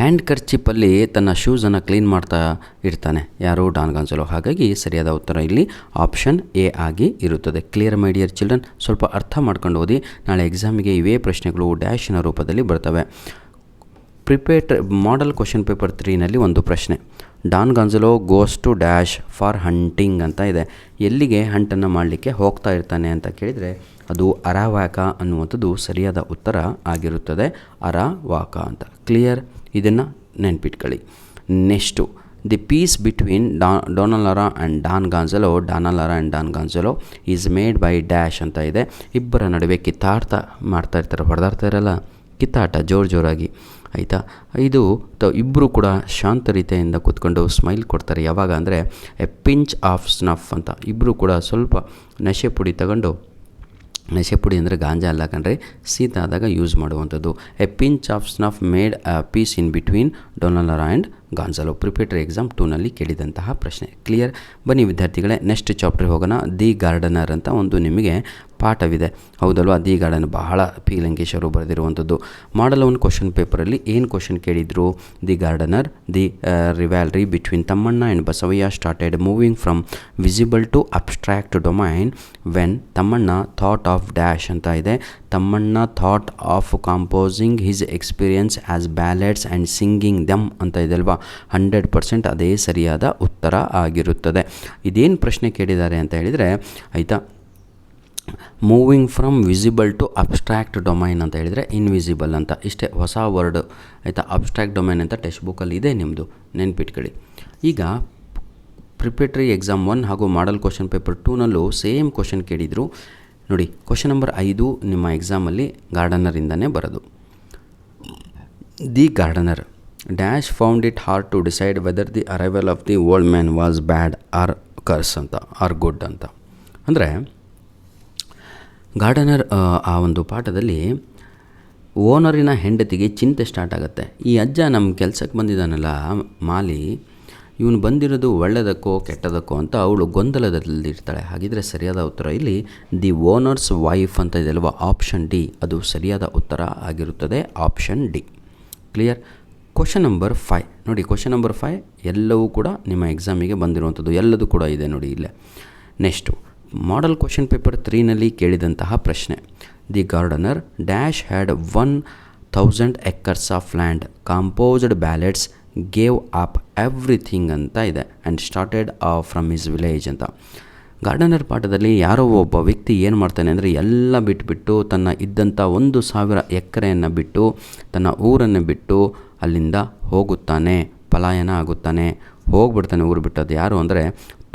ಹ್ಯಾಂಡ್ ಕರ್ಚಿಪ್ಪಲ್ಲಿ ತನ್ನ ಶೂಸನ್ನು ಕ್ಲೀನ್ ಮಾಡ್ತಾ ಇರ್ತಾನೆ. ಯಾರು? ಡಾನ್ ಗಾಂಜಲೋ. ಹಾಗಾಗಿ ಸರಿಯಾದ ಉತ್ತರ ಇಲ್ಲಿ ಆಪ್ಷನ್ A ಆಗಿ ಇರುತ್ತದೆ. Clear my dear children? ಸ್ವಲ್ಪ ಅರ್ಥ ಮಾಡ್ಕೊಂಡು ಓದಿ. ನಾಳೆ ಎಕ್ಸಾಮಿಗೆ ಇವೇ ಪ್ರಶ್ನೆಗಳು ಡ್ಯಾಶಿನ ರೂಪದಲ್ಲಿ ಬರ್ತವೆ. ಮಾಡೆಲ್ ಕ್ವಶನ್ ಪೇಪರ್ 3ನಲ್ಲಿ ಒಂದು ಪ್ರಶ್ನೆ, Don Gonzalo goes to dash for hunting ಅಂತ ಇದೆ. ಎಲ್ಲಿಗೆ ಹಂಟನ್ನು ಮಾಡಲಿಕ್ಕೆ ಹೋಗ್ತಾ ಇರ್ತಾನೆ ಅಂತ ಕೇಳಿದರೆ ಅದು ಅರಾವಾಕ ಅನ್ನುವಂಥದ್ದು ಸರಿಯಾದ ಉತ್ತರ ಆಗಿರುತ್ತದೆ. ಅರಾವಾಕ ಅಂತ. ಕ್ಲಿಯರ್? ಇದನ್ನು ನೆನ್ಪಿಟ್ಕೊಳ್ಳಿ. Next, the peace between Dona Laura and Don Gonzalo is made by dash ಅಂತ ಇದೆ. ಇಬ್ಬರ ನಡುವೆ ಕಿತ್ತಾಡ್ತಾ ಹೊಡೆದಾಡ್ತಾ ಇರಲ್ಲ, ಕಿತ್ತಾಟ ಜೋರಾಗಿ. ಆಯಿತಾ? ಇದು ಇಬ್ಬರು ಕೂಡ ಶಾಂತ ರೀತಿಯಿಂದ ಕೂತ್ಕೊಂಡು ಸ್ಮೈಲ್ ಕೊಡ್ತಾರೆ. ಯಾವಾಗ ಅಂದರೆ ಎ ಪಿಂಚ್ ಆಫ್ ಸ್ನಫ್ ಅಂತ. ಇಬ್ಬರು ಕೂಡ ಸ್ವಲ್ಪ ನಶೆ ಪುಡಿ ಅಂದರೆ ಗಾಂಜಾ ಅಲ್ಲ ಕಣ್ರಿ, ಶೀತ ಆದಾಗ ಯೂಸ್ ಮಾಡುವಂಥದ್ದು. A pinch of snuff made a peace in between Dona Laura and Gonzalo. Preparatory exam 2ನಲ್ಲಿ ಕೇಳಿದಂತಹ ಪ್ರಶ್ನೆ. ಕ್ಲಿಯರ್? ಬನ್ನಿ ವಿದ್ಯಾರ್ಥಿಗಳೇ, ನೆಕ್ಸ್ಟ್ ಚಾಪ್ಟರ್ ಹೋಗೋಣ. ದಿ ಗಾರ್ಡನರ್ ಅಂತ ಒಂದು ನಿಮಗೆ ಪಾಠವಿದೆ, ಹೌದಲ್ವಾ? ದಿ ಗಾರ್ಡನ್ ಬಹಳ P. ಲಂಕೇಶ್ ಅವರು ಬರೆದಿರುವಂಥದ್ದು. ಮಾಡಲ್ 1 ಕ್ವಶನ್ ಪೇಪರಲ್ಲಿ ಏನು ಕ್ವಶನ್ ಕೇಳಿದರು? The gardener, the rivalry between Tammanna and Basavayya started moving from visible to abstract domain when Tammanna thought of dash ಅಂತ ಇದೆ. Thammanna thought of composing his experience as ballads and singing them ಅಂತ ಇದೆ ಅಲ್ವಾ. 100% ಅದೇ ಸರಿಯಾದ ಉತ್ತರ ಆಗಿರುತ್ತದೆ. ಇದೇನು ಪ್ರಶ್ನೆ ಕೇಳಿದ್ದಾರೆ ಅಂತ ಹೇಳಿದರೆ, ಆಯಿತಾ, moving from visible to abstract domain ಅಂತ ಹೇಳಿದರೆ ಇನ್ವಿಸಿಬಲ್ ಅಂತ. ಇಷ್ಟೇ ಹೊಸ ವರ್ಡ್. ಆಯಿತಾ? ಅಬ್ಸ್ಟ್ರಾಕ್ಟ್ ಡೊಮೈನ್ ಅಂತ ಟೆಕ್ಸ್ಟ್ ಬುಕ್ಕಲ್ಲಿ ಇದೆ ನಿಮ್ಮದು, ನೆನ್ಪಿಟ್ಕೊಳ್ಳಿ. ಈಗ ಪ್ರಿಪೇಟರಿ ಎಕ್ಸಾಮ್ 1 ಹಾಗೂ ಮಾಡಲ್ ಕ್ವಶನ್ ಪೇಪರ್ 2ನಲ್ಲೂ ಸೇಮ್ ಕ್ವಶನ್ ಕೇಳಿದರು. ನೋಡಿ, ಕ್ವಶನ್ ನಂಬರ್ 5 ನಿಮ್ಮ ಎಕ್ಸಾಮಲ್ಲಿ ಗಾರ್ಡನರಿಂದನೇ ಬರೋದು. The gardener dash found it hard to decide whether the arrival of the old man was bad or curse ಅಂತ, ಆರ್ ಗುಡ್ ಅಂತ. ಅಂದರೆ ಗಾರ್ಡನರ್ ಆ ಒಂದು ಪಾಠದಲ್ಲಿ ಓನರಿನ ಹೆಂಡತಿಗೆ ಚಿಂತೆ ಸ್ಟಾರ್ಟ್ ಆಗುತ್ತೆ. ಈ ಅಜ್ಜ ನಮ್ಮ ಕೆಲಸಕ್ಕೆ ಬಂದಿದ್ದಾನಲ್ಲ ಮಾಲಿ, ಇವನು ಬಂದಿರೋದು ಒಳ್ಳೆಯದಕ್ಕೋ ಕೆಟ್ಟದಕ್ಕೋ ಅಂತ ಅವಳು ಗೊಂದಲದಲ್ಲಿರ್ತಾಳೆ. ಹಾಗಿದ್ರೆ ಸರಿಯಾದ ಉತ್ತರ ಇಲ್ಲಿ ದಿ ಓನರ್ಸ್ ವೈಫ್ ಅಂತ ಇದೆ ಅಲ್ವಾ, ಆಪ್ಷನ್ ಡಿ ಅದು ಸರಿಯಾದ ಉತ್ತರ ಆಗಿರುತ್ತದೆ. Option D. Clear? Question number 5 ನೋಡಿ. ಕ್ವಶನ್ ನಂಬರ್ 5 ಎಲ್ಲವೂ ಕೂಡ ನಿಮ್ಮ ಎಕ್ಸಾಮಿಗೆ ಬಂದಿರುವಂಥದ್ದು, ಎಲ್ಲದೂ ಕೂಡ ಇದೆ ನೋಡಿ ಇಲ್ಲೇ. ನೆಕ್ಸ್ಟು, ಮಾಡೆಲ್ ಕ್ವಶನ್ ಪೇಪರ್ 3ನಲ್ಲಿ ಕೇಳಿದಂತಹ ಪ್ರಶ್ನೆ, the gardener dash had 1000 acres of land, composed ballots, gave up everything ಅಂತ ಇದೆ and started from his village ಅಂತ. ಗಾರ್ಡನರ್ ಪಾಠದಲ್ಲಿ ಯಾರೋ ಒಬ್ಬ ವ್ಯಕ್ತಿ ಏನು ಮಾಡ್ತಾನೆ ಅಂದರೆ ಎಲ್ಲ ಬಿಟ್ಟುಬಿಟ್ಟು ತನ್ನ ಇದ್ದಂಥ 1000 ಎಕರೆಯನ್ನು ಬಿಟ್ಟು ತನ್ನ ಊರನ್ನು ಬಿಟ್ಟು ಅಲ್ಲಿಂದ ಹೋಗುತ್ತಾನೆ, ಪಲಾಯನ ಆಗುತ್ತಾನೆ, ಹೋಗ್ಬಿಡ್ತಾನೆ ಊರು ಬಿಟ್ಟು. ಅದು ಯಾರು ಅಂದರೆ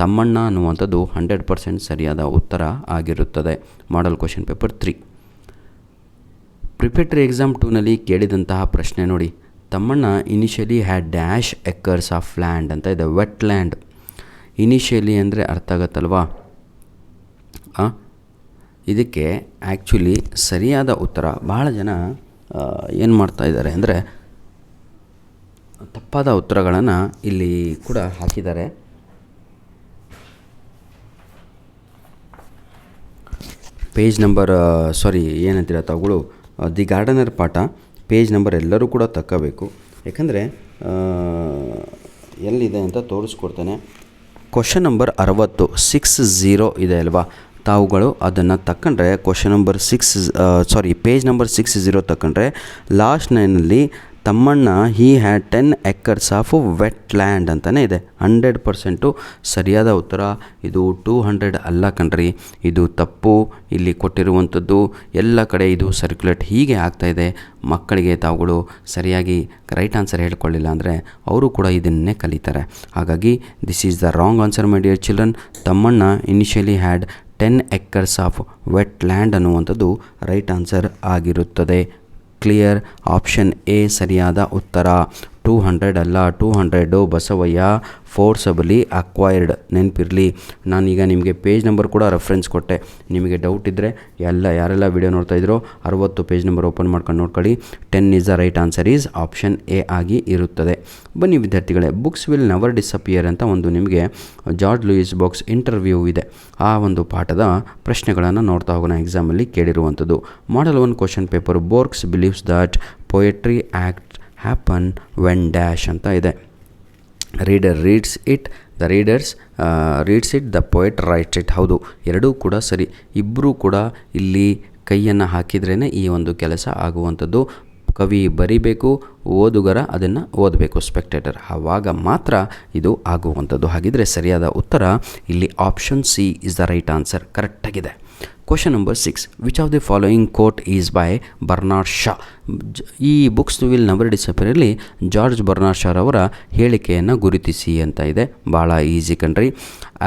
ತಮ್ಮಣ್ಣ ಅನ್ನುವಂಥದ್ದು 100% ಸರಿಯಾದ ಉತ್ತರ ಆಗಿರುತ್ತದೆ. Model question paper 3. Preparatory exam 2ನಲ್ಲಿ ಕೇಳಿದಂತಹ ಪ್ರಶ್ನೆ ನೋಡಿ, Tammanna initially had dash acres of land ಅಂತ ಇದೆ. ವೆಟ್ ಲ್ಯಾಂಡ್ ಇನಿಷಿಯಲಿ ಅಂದರೆ ಅರ್ಥ ಆಗತ್ತಲ್ವಾ? ಇದಕ್ಕೆ ಆ್ಯಕ್ಚುಲಿ ಸರಿಯಾದ ಉತ್ತರ ಭಾಳ ಜನ ಏನು ಮಾಡ್ತಾಯಿದ್ದಾರೆ ಅಂದರೆ ತಪ್ಪಾದ ಉತ್ತರಗಳನ್ನು ಇಲ್ಲಿ ಕೂಡ ಹಾಕಿದ್ದಾರೆ. ಪೇಜ್ ನಂಬರ್ ಏನಂತೀರ ತಾವುಗಳು ದಿ ಗಾರ್ಡನರ್ ಪಾಠ ಪೇಜ್ ನಂಬರ್ ಎಲ್ಲರೂ ಕೂಡ ತಕ್ಕಬೇಕು. ಯಾಕಂದರೆ ಎಲ್ಲಿದೆ ಅಂತ ತೋರಿಸ್ಕೊಡ್ತೇನೆ. ಕ್ವಶನ್ ನಂಬರ್ 60 60 ಇದೆ ಅಲ್ವಾ, ತಾವುಗಳು ಅದನ್ನು ತಗೊಂಡ್ರೆ ಕ್ವಶನ್ ನಂಬರ್ ಪೇಜ್ ನಂಬರ್ 60 ತಗೊಂಡ್ರೆ ಲಾಸ್ಟ್ ಲೈನಲ್ಲಿ Thammanna he had 10 acres of wet land ಅಂತಲೇ ಇದೆ. 100% ಸರಿಯಾದ ಉತ್ತರ. ಇದು 200 ಅಲ್ಲ ಕಣ್ರಿ, ಇದು ತಪ್ಪು. ಇಲ್ಲಿ ಕೊಟ್ಟಿರುವಂಥದ್ದು ಎಲ್ಲ ಕಡೆ ಇದು ಸರ್ಕ್ಯುಲೇಟ್ ಹೀಗೆ ಆಗ್ತಾಯಿದೆ. ಮಕ್ಕಳಿಗೆ ತಾವುಗಳು ಸರಿಯಾಗಿ ರೈಟ್ ಆನ್ಸರ್ ಹೇಳ್ಕೊಳ್ಳಿಲ್ಲ ಅಂದರೆ ಅವರು ಕೂಡ ಇದನ್ನೇ ಕಲಿತಾರೆ. ಹಾಗಾಗಿ this is the wrong answer my dear children. Thammanna initially had 10 acres of wet land ಅನ್ನುವಂಥದ್ದು ರೈಟ್ ಆನ್ಸರ್ ಆಗಿರುತ್ತದೆ. ಕ್ಲಿಯರ್. ಆಪ್ಷನ್ ಎ ಸರಿಯಾದ ಉತ್ತರ. 200 ಅಲ್ಲ, 200 ಬಸವಯ್ಯ ಫೋರ್ಸಬಲಿ ಅಕ್ವೈರ್ಡ್. ನೆನಪಿರಲಿ, ನಾನೀಗ ನಿಮಗೆ ಪೇಜ್ ನಂಬರ್ ಕೂಡ ರೆಫರೆನ್ಸ್ ಕೊಟ್ಟೆ. ನಿಮಗೆ ಡೌಟ್ ಇದ್ದರೆ ಯಾರೆಲ್ಲ ವಿಡಿಯೋ ನೋಡ್ತಾಯಿದ್ರೋ 60 ಪೇಜ್ ನಂಬರ್ ಓಪನ್ ಮಾಡ್ಕೊಂಡು ನೋಡ್ಕೊಳ್ಳಿ. 10 is the right answer is option A ಆಗಿ ಇರುತ್ತದೆ. ಬನ್ನಿ ವಿದ್ಯಾರ್ಥಿಗಳೇ, ಬುಕ್ಸ್ ವಿಲ್ ನೆವರ್ ಡಿಸಪಿಯರ್ ಅಂತ ಒಂದು ನಿಮಗೆ ಜಾರ್ಜ್ ಲೂಯಿಸ್ ಬಾಕ್ಸ್ ಇಂಟರ್ವ್ಯೂ ಇದೆ. ಆ ಒಂದು ಪಾಠದ ಪ್ರಶ್ನೆಗಳನ್ನು ನೋಡ್ತಾ ಹೋಗೋಣ. ಎಕ್ಸಾಮಲ್ಲಿ ಕೇಳಿರುವಂಥದ್ದು model 1 question paper. Borges believes that poetry act happen when dash ಅಂತ ಇದೆ. Reader reads it, the readers reads it, the poet writes it. ಹೌದು, ಎರಡೂ ಕೂಡ ಸರಿ. ಇಬ್ಬರೂ ಕೂಡ ಇಲ್ಲಿ ಕೈಯನ್ನು ಹಾಕಿದ್ರೇ ಈ ಒಂದು ಕೆಲಸ ಆಗುವಂಥದ್ದು. ಕವಿ ಬರಿಬೇಕು, ಓದುಗರ ಅದನ್ನು ಓದಬೇಕು, ಸ್ಪೆಕ್ಟೇಟರ್. ಆವಾಗ ಮಾತ್ರ ಇದು ಆಗುವಂಥದ್ದು. ಹಾಗಿದ್ರೆ ಸರಿಯಾದ ಉತ್ತರ ಇಲ್ಲಿ option C is the right answer. ಕರೆಕ್ಟಾಗಿದೆ. Question number 6. Which of the following quote is by Bernard Shaw? ಈ ಬುಕ್ಸ್ ವಿಲ್ ನೆವರ್ ಡಿಸಪಿಯರಲ್ಲಿ ಜಾರ್ಜ್ ಬರ್ನಾರ್ಡ್ ಶಾ ಅವರ ಹೇಳಿಕೆಯನ್ನು ಗುರುತಿಸಿ ಅಂತ ಇದೆ. ಭಾಳ ಈಸಿ ಕಣ್ರಿ.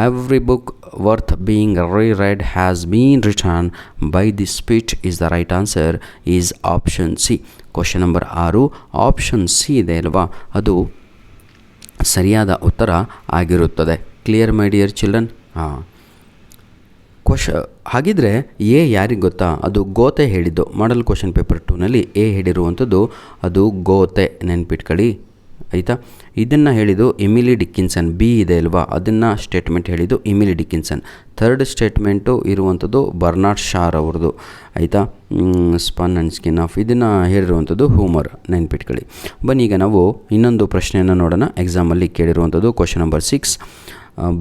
Every book worth being reread has been return by the speech is the right answer is option C. Question number 6 option C ಇದೆ ಅಲ್ವಾ, ಅದು ಸರಿಯಾದ ಉತ್ತರ ಆಗಿರುತ್ತದೆ. Clear my dear children? ಹಾಗಿದ್ರೆ ಎ ಯಾರಿಗೆ ಗೊತ್ತಾ? ಅದು ಗೋತೆ ಹೇಳಿದ್ದು. ಮಾಡಲ್ ಕ್ವಶನ್ ಪೇಪರ್ 2ನಲ್ಲಿ ಎ ಹೇಳಿರುವಂಥದ್ದು ಅದು ಗೋತೆ. ನೆನ್ಪಿಟ್ಕೊಳ್ಳಿ ಆಯಿತಾ. ಇದನ್ನು ಹೇಳಿದ್ದು ಎಮಿಲಿ ಡಿಕ್ಕಿನ್ಸನ್. ಬಿ ಇದೆ ಅಲ್ವಾ, ಅದನ್ನು ಸ್ಟೇಟ್ಮೆಂಟ್ ಹೇಳಿದ್ದು ಎಮಿಲಿ ಡಿಕ್ಕಿನ್ಸನ್. ಥರ್ಡ್ ಸ್ಟೇಟ್ಮೆಂಟು ಇರುವಂಥದ್ದು ಬರ್ನಾರ್ಡ್ ಶಾ ಅವ್ರದ್ದು ಆಯಿತಾ. ಸ್ಪನ್ ಆ್ಯಂಡ್ ಸ್ಕಿನ್ ಆಫ್ ಇದನ್ನು ಹೇಳಿರುವಂಥದ್ದು ಹೂಮರ್. ನೆನ್ಪಿಟ್ಕೊಳ್ಳಿ. ಬನ್ನಿ ಈಗ ನಾವು ಇನ್ನೊಂದು ಪ್ರಶ್ನೆಯನ್ನು ನೋಡೋಣ. ಎಕ್ಸಾಮಲ್ಲಿ ಕೇಳಿರುವಂಥದ್ದು question number 6.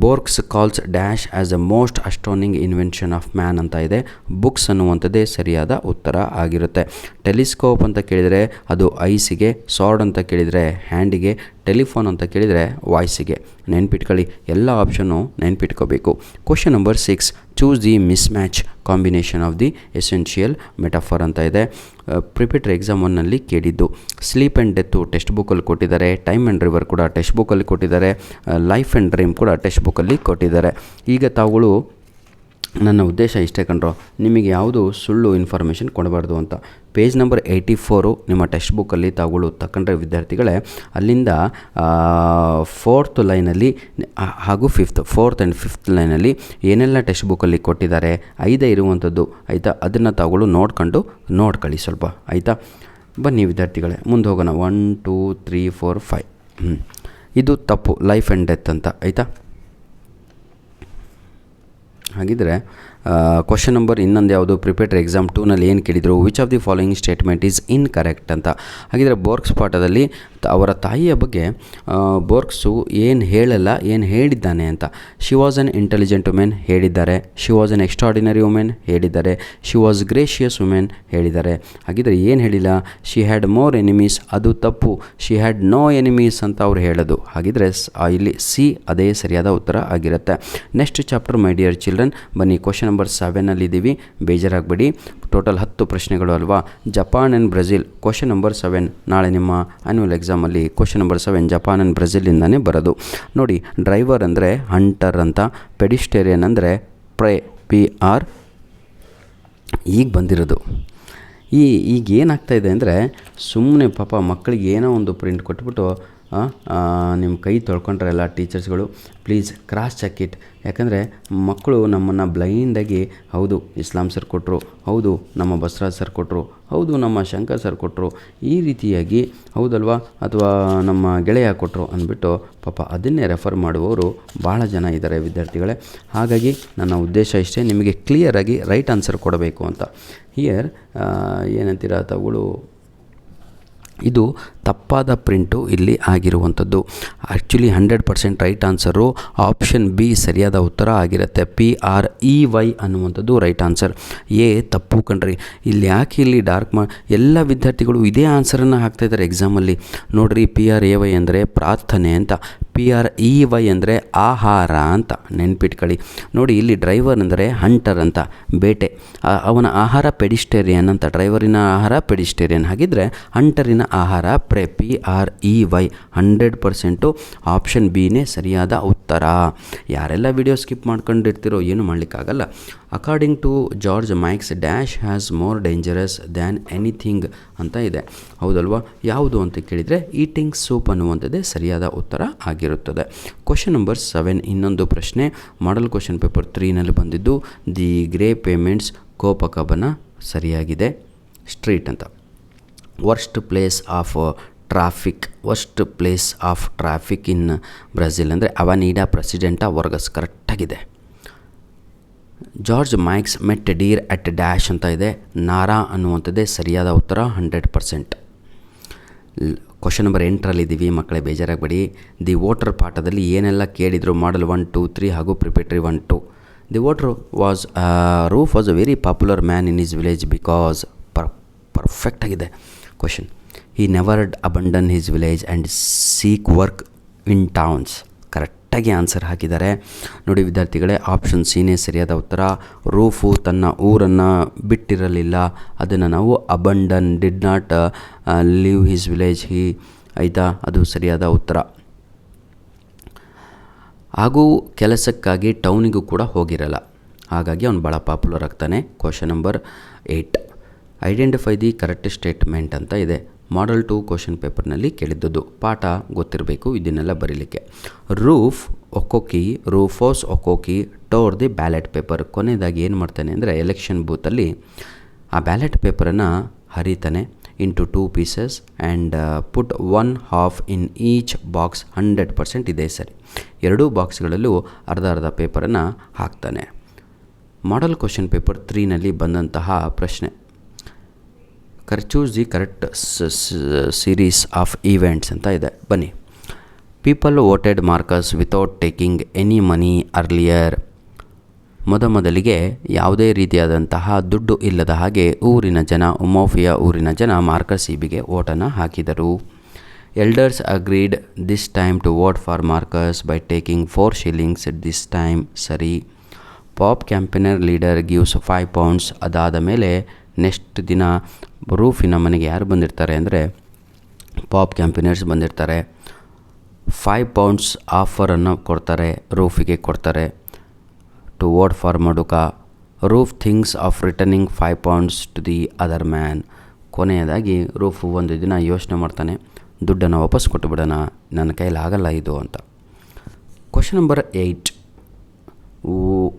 Borges calls dash as the most astonishing invention of man ಅಂತ ಇದೆ. ಬುಕ್ಸ್ ಅನ್ನುವಂಥದ್ದೇ ಸರಿಯಾದ ಉತ್ತರ ಆಗಿರುತ್ತೆ. ಟೆಲಿಸ್ಕೋಪ್ ಅಂತ ಕೇಳಿದರೆ ಅದು ಐಸಿಗೆ, ಸಾರ್ಡ್ ಅಂತ ಕೇಳಿದರೆ ಹ್ಯಾಂಡಿಗೆ, ಟೆಲಿಫೋನ್ ಅಂತ ಕೇಳಿದರೆ ವಾಯ್ಸಿಗೆ. ನೆನ್ಪಿಟ್ಕೊಳ್ಳಿ, ಎಲ್ಲ ಆಪ್ಷನ್ನು ನೆನ್ಪಿಟ್ಕೋಬೇಕು. Question number 6. Choose the mismatch combination of the essential metaphor ಅಂತ ಇದೆ. ಪ್ರಿಪೇಟರಿ ಎಕ್ಸಾಮ್ 1ನಲ್ಲಿ ಕೇಳಿದ್ದು. ಸ್ಲೀಪ್ ಆ್ಯಂಡ್ ಡೆತ್ತು ಟೆಕ್ಸ್ಟ್ ಬುಕ್ಕಲ್ಲಿ ಕೊಟ್ಟಿದ್ದಾರೆ. ಟೈಮ್ ಆ್ಯಂಡ್ ರಿವರ್ ಕೂಡ ಟೆಕ್ಸ್ಟ್ ಬುಕ್ಕಲ್ಲಿ ಕೊಟ್ಟಿದ್ದಾರೆ. ಲೈಫ್ ಆ್ಯಂಡ್ ಡ್ರೀಮ್ ಕೂಡ ಟೆಕ್ಸ್ಟ್ ಬುಕ್ಕಲ್ಲಿ ಕೊಟ್ಟಿದ್ದಾರೆ. ಈಗ ತಾವುಗಳು ನನ್ನ ಉದ್ದೇಶ ಇಷ್ಟೇ ಕಂಡ್ರು, ನಿಮಗೆ ಯಾವುದು ಸುಳ್ಳು ಇನ್ಫಾರ್ಮೇಷನ್ ಕೊಡಬಾರ್ದು ಅಂತ. ಪೇಜ್ ನಂಬರ್ 84 ನಿಮ್ಮ ಟೆಕ್ಸ್ಟ್ ಬುಕ್ಕಲ್ಲಿ ತಾವುಗಳು ತಗೊಂಡ್ರೆ ವಿದ್ಯಾರ್ಥಿಗಳೇ, ಅಲ್ಲಿಂದ 4th ಲೈನಲ್ಲಿ ಹಾಗೂ 4th ಆ್ಯಂಡ್ 5th ಲೈನಲ್ಲಿ ಏನೆಲ್ಲ ಟೆಕ್ಸ್ಟ್ ಬುಕ್ಕಲ್ಲಿ ಕೊಟ್ಟಿದ್ದಾರೆ 5 ಇರುವಂಥದ್ದು ಆಯಿತಾ. ಅದನ್ನು ತಾವುಗಳು ನೋಡ್ಕೊಳ್ಳಿ ಸ್ವಲ್ಪ ಆಯಿತಾ. ಬನ್ನಿ ವಿದ್ಯಾರ್ಥಿಗಳೇ ಮುಂದೆ ಹೋಗೋಣ. 1 2 3 4 5 ಇದು ತಪ್ಪು, ಲೈಫ್ ಆ್ಯಂಡ್ ಡೆತ್ ಅಂತ ಆಯಿತಾ. ಹಾಗಿದ್ರೆ ಕ್ವಶನ್ ನಂಬರ್ ಇನ್ನೊಂದು ಯಾವುದು, ಪ್ರಿಪೇಟರಿ ಎಕ್ಸಾಮ್ 2ನಲ್ಲಿ ಏನು ಕೇಳಿದರು, which of the following statement is incorrect ಅಂತ. ಹಾಗಿದ್ರೆ ಬೋರ್ಕ್ಸ್ ಪಾಠದಲ್ಲಿ ಅವರ ತಾಯಿಯ ಬಗ್ಗೆ ಬೋರ್ಕ್ಸು ಏನು ಹೇಳಲ್ಲ, ಏನು ಹೇಳಿದ್ದಾನೆ ಅಂತ. She was an intelligent women ಹೇಳಿದ್ದಾರೆ. She was an extraordinary women ಹೇಳಿದ್ದಾರೆ. ಶಿ ವಾಸ್ ಗ್ರೇಷಿಯಸ್ ವುಮೆನ್ ಹೇಳಿದ್ದಾರೆ. ಹಾಗಿದ್ರೆ ಏನು ಹೇಳಿಲ್ಲ, ಶಿ ಹ್ಯಾಡ್ ಮೋರ್ ಎನಿಮೀಸ್, ಅದು ತಪ್ಪು. ಶಿ ಹ್ಯಾಡ್ ನೋ ಎನಿಮೀಸ್ ಅಂತ ಅವ್ರು ಹೇಳೋದು. ಹಾಗಿದ್ರೆ ಇಲ್ಲಿ ಸಿ ಅದೇ ಸರಿಯಾದ ಉತ್ತರ ಆಗಿರುತ್ತೆ. Next chapter my dear children. ಬನ್ನಿ ಕ್ವಶನ್ ನಂಬರ್ 7ನಲ್ಲಿದ್ದೀವಿ, ಬೇಜಾರಾಗಬೇಡಿ. ಟೋಟಲ್ 10 ಪ್ರಶ್ನೆಗಳು ಅಲ್ವಾ. Japan and Brazil question number 7. ನಾಳೆ ನಿಮ್ಮ ಆ್ಯನ್ಯುವಲ್ ಎಕ್ಸಾಮಲ್ಲಿ ಕ್ವಶನ್ ನಂಬರ್ 7 ಜಪಾನ್ ಆ್ಯಂಡ್ ಬ್ರೆಜಿಲಿಂದನೇ ಬರೋದು. ನೋಡಿ, ಡ್ರೈವರ್ ಅಂದರೆ ಹಂಟರ್ ಅಂತ, ಪೆಡಿಸ್ಟೇರಿಯನ್ ಅಂದರೆ PR ಈಗ ಬಂದಿರೋದು. ಈಗ ಏನಾಗ್ತಾಯಿದೆ ಅಂದರೆ ಸುಮ್ಮನೆ ಪಾಪ ಮಕ್ಕಳಿಗೆ ಏನೋ ಒಂದು ಪ್ರಿಂಟ್ ಕೊಟ್ಬಿಟ್ಟು ನಿಮ್ಮ ಕೈ ತೊಳ್ಕೊಂಡ್ರೆ ಎಲ್ಲ ಟೀಚರ್ಸ್ಗಳು ಪ್ಲೀಸ್ ಕ್ರಾಸ್ ಚೆಕ್ ಇಟ್. ಯಾಕಂದರೆ ಮಕ್ಕಳು ನಮ್ಮನ್ನು ಬ್ಲೈಂಡಾಗಿ ಹೌದು ಇಸ್ಲಾಂ ಸರ್ ಕೊಟ್ಟರು, ಹೌದು ನಮ್ಮ ಬಸವರಾಜ್ ಸರ್ ಕೊಟ್ಟರು, ಹೌದು ನಮ್ಮ ಶಂಕರ್ ಸರ್ ಕೊಟ್ಟರು, ಈ ರೀತಿಯಾಗಿ ಹೌದಲ್ವಾ ಅಥವಾ ನಮ್ಮ ಗೆಳೆಯ ಕೊಟ್ಟರು ಅಂದ್ಬಿಟ್ಟು ಪಾಪ ಅದನ್ನೇ ರೆಫರ್ ಮಾಡುವವರು ಭಾಳ ಜನ ಇದ್ದಾರೆ ವಿದ್ಯಾರ್ಥಿಗಳೇ. ಹಾಗಾಗಿ ನನ್ನ ಉದ್ದೇಶ ಇಷ್ಟೇ, ನಿಮಗೆ ಕ್ಲಿಯರಾಗಿ ರೈಟ್ ಆನ್ಸರ್ ಕೊಡಬೇಕು ಅಂತ. ಹಿಯರ್ ಏನಂತೀರ ತಾವುಗಳು, ಇದು ತಪ್ಪಾದ ಪ್ರಿಂಟು ಇಲ್ಲಿ ಆಗಿರುವಂಥದ್ದು. Actually 100% right answer option B ಸರಿಯಾದ ಉತ್ತರ ಆಗಿರುತ್ತೆ. PREY ಅನ್ನುವಂಥದ್ದು ರೈಟ್ ಆನ್ಸರ್. ತಪ್ಪು ಕಣ್ರಿ. ಇಲ್ಲಿ ಯಾಕೆ ಇಲ್ಲಿ ಡಾರ್ಕ್ ಎಲ್ಲ ವಿದ್ಯಾರ್ಥಿಗಳು ಇದೇ ಆನ್ಸರನ್ನು ಹಾಕ್ತಾಯಿದ್ದಾರೆ ಎಕ್ಸಾಮಲ್ಲಿ. ನೋಡಿರಿ, PREY ಅಂದರೆ ಪ್ರಾರ್ಥನೆ ಅಂತ, PREY ಅಂದರೆ ಆಹಾರ ಅಂತ ನೆನ್ಪಿಟ್ಕೊಳ್ಳಿ. ನೋಡಿ, ಇಲ್ಲಿ ಡ್ರೈವರ್ ಅಂದರೆ ಹಂಟರ್ ಅಂತ, ಬೇಟೆ. ಅವನ ಆಹಾರ ಪೆಡಿಸ್ಟೇರಿಯನ್ ಅಂತ, ಡ್ರೈವರಿನ ಆಹಾರ ಪೆಡಿಸ್ಟೇರಿಯನ್. ಹಾಗಿದ್ರೆ ಹಂಟರಿನ ಆಹಾರ PREY. 100% ಆಪ್ಷನ್ ಬಿನೇ ಸರಿಯಾದ ಉತ್ತರ. ಯಾರೆಲ್ಲ ವಿಡಿಯೋ ಸ್ಕಿಪ್ ಮಾಡ್ಕೊಂಡಿರ್ತೀರೋ ಏನು ಮಾಡಲಿಕ್ಕಾಗಲ್ಲ. According to George Mikes dash has more dangerous than anything ಅಂತ ಇದೆ. ಹೌದಲ್ವಾ? ಯಾವುದು ಅಂತ ಕೇಳಿದರೆ ಈಟಿಂಗ್ ಸೂಪ್ ಅನ್ನುವಂಥದ್ದೇ ಸರಿಯಾದ ಉತ್ತರ ಆಗಿರುತ್ತದೆ. ಕ್ವಶನ್ ನಂಬರ್ 7 ಇನ್ನೊಂದು ಪ್ರಶ್ನೆ. ಮಾಡಲ್ ಕ್ವಶನ್ ಪೇಪರ್ 3ನಲ್ಲಿ ಬಂದಿದ್ದು ದಿ ಗ್ರೇ ಪೇಮೆಂಟ್ಸ್ ಕೋಪಕಬನ ಸರಿಯಾಗಿದೆ. ಸ್ಟ್ರೀಟ್ ಅಂತ. Worst place of traffic in Brazil ಅಂದರೆ ಅವನೀಡಾ ಪ್ರೆಸಿಡೆಂಟಾ ವರ್ಗಸ್. ಕರೆಕ್ಟಾಗಿದೆ. George Mikes met dear at dash ಅಂತ ಇದೆ. ನಾರಾ ಅನ್ನುವಂಥದ್ದೇ ಸರಿಯಾದ ಉತ್ತರ 100%. ಕ್ವಶನ್ ನಂಬರ್ 8ರಲ್ಲಿದ್ದೀವಿ ಮಕ್ಕಳೇ, ಬೇಜಾರಾಗಬೇಡಿ. ದಿ ವೋಟರ್ ಪಾಠದಲ್ಲಿ ಏನೆಲ್ಲ ಕೇಳಿದರು ಮಾಡಲ್ 1, 2, 3 ಹಾಗೂ preparatory 1, 2. The voter Roof was a very popular man in his village because perfect ಆಗಿದೆ question. He never abandon his village and seek work in towns. ಕರೆಕ್ಟಾಗಿ ಆನ್ಸರ್ ಹಾಕಿದ್ದಾರೆ. ನೋಡಿ ವಿದ್ಯಾರ್ಥಿಗಳೇ, ಆಪ್ಷನ್ ಸಿನೇ ಸರಿಯಾದ ಉತ್ತರ. ರೂಫು ತನ್ನ ಊರನ್ನು ಬಿಟ್ಟಿರಲಿಲ್ಲ, ಅದನ್ನು ನಾವು abandon, did not leave his village ಆಯಿತಾ, ಅದು ಸರಿಯಾದ ಉತ್ತರ. ಹಾಗೂ ಕೆಲಸಕ್ಕಾಗಿ ಟೌನಿಗೂ ಕೂಡ ಹೋಗಿರಲ್ಲ, ಹಾಗಾಗಿ ಅವನು ಭಾಳ ಪಾಪ್ಯುಲರ್ ಆಗ್ತಾನೆ. Question number 8 identify the correct statement ಅಂತ ಇದೆ. ಮಾಡಲ್ 2 ಕ್ವಶನ್ ಪೇಪರ್ನಲ್ಲಿ ಕೇಳಿದ್ದದ್ದು. ಪಾಠ ಗೊತ್ತಿರಬೇಕು ಇದನ್ನೆಲ್ಲ ಬರೀಲಿಕ್ಕೆ. Rufus Okeke tore the ballot paper. ಕೊನೆಯದಾಗಿ ಏನು ಮಾಡ್ತಾನೆ ಅಂದರೆ ಎಲೆಕ್ಷನ್ ಬೂತಲ್ಲಿ ಆ ಬ್ಯಾಲೆಟ್ ಪೇಪರನ್ನು ಹರಿತಾನೆ into 2 pieces and put 1/2 in each box. 100% ಇದೆ ಸರಿ. 2 ಬಾಕ್ಸ್ಗಳಲ್ಲೂ ಅರ್ಧ ಪೇಪರನ್ನು ಹಾಕ್ತಾನೆ. ಮಾಡಲ್ ಕ್ವಶನ್ ಪೇಪರ್ 3ನಲ್ಲಿ ಬಂದಂತಹ ಪ್ರಶ್ನೆ, choose the correct series of events ಅಂತ ಇದೆ. ಬನ್ನಿ. People voted Marcus without taking any money earlier. ಮೊದಲಿಗೆ ಯಾವುದೇ ರೀತಿಯಾದಂತಹ ದುಡ್ಡು ಇಲ್ಲದ ಹಾಗೆ ಉಮೋಫಿಯಾ ಊರಿನ ಜನ ಮಾರ್ಕಸ್ ಇಬಿಗೆ ಓಟನ್ನು ಹಾಕಿದರು. Elders agreed this time to vote for Marcus by taking 4 shillings this time. ಸರಿ. POP campaigner leader gives 5 pounds. ಅದಾದ ಮೇಲೆ ನೆಕ್ಸ್ಟ್ ದಿನ ರೂಫಿನ ಮನೆಗೆ ಯಾರು ಬಂದಿರ್ತಾರೆ ಅಂದರೆ ಪಾಪ್ ಕ್ಯಾಂಪೇನರ್ಸ್ ಬಂದಿರ್ತಾರೆ. 5 pounds ಆಫರನ್ನು ಕೊಡ್ತಾರೆ, ರೂಫಿಗೆ ಕೊಡ್ತಾರೆ to vote for Maduka. Roof things of returning 5 pounds to the other man. ಕೊನೆಯದಾಗಿ ರೂಫ್ ಒಂದು ದಿನ ಯೋಚನೆ ಮಾಡ್ತಾನೆ, ದುಡ್ಡನ್ನು ವಾಪಸ್ ಕೊಟ್ಟು ಬಿಡೋಣ, ನನ್ನ ಕೈಯಲ್ಲಿ ಆಗಲ್ಲ ಇದು ಅಂತ. Question number 8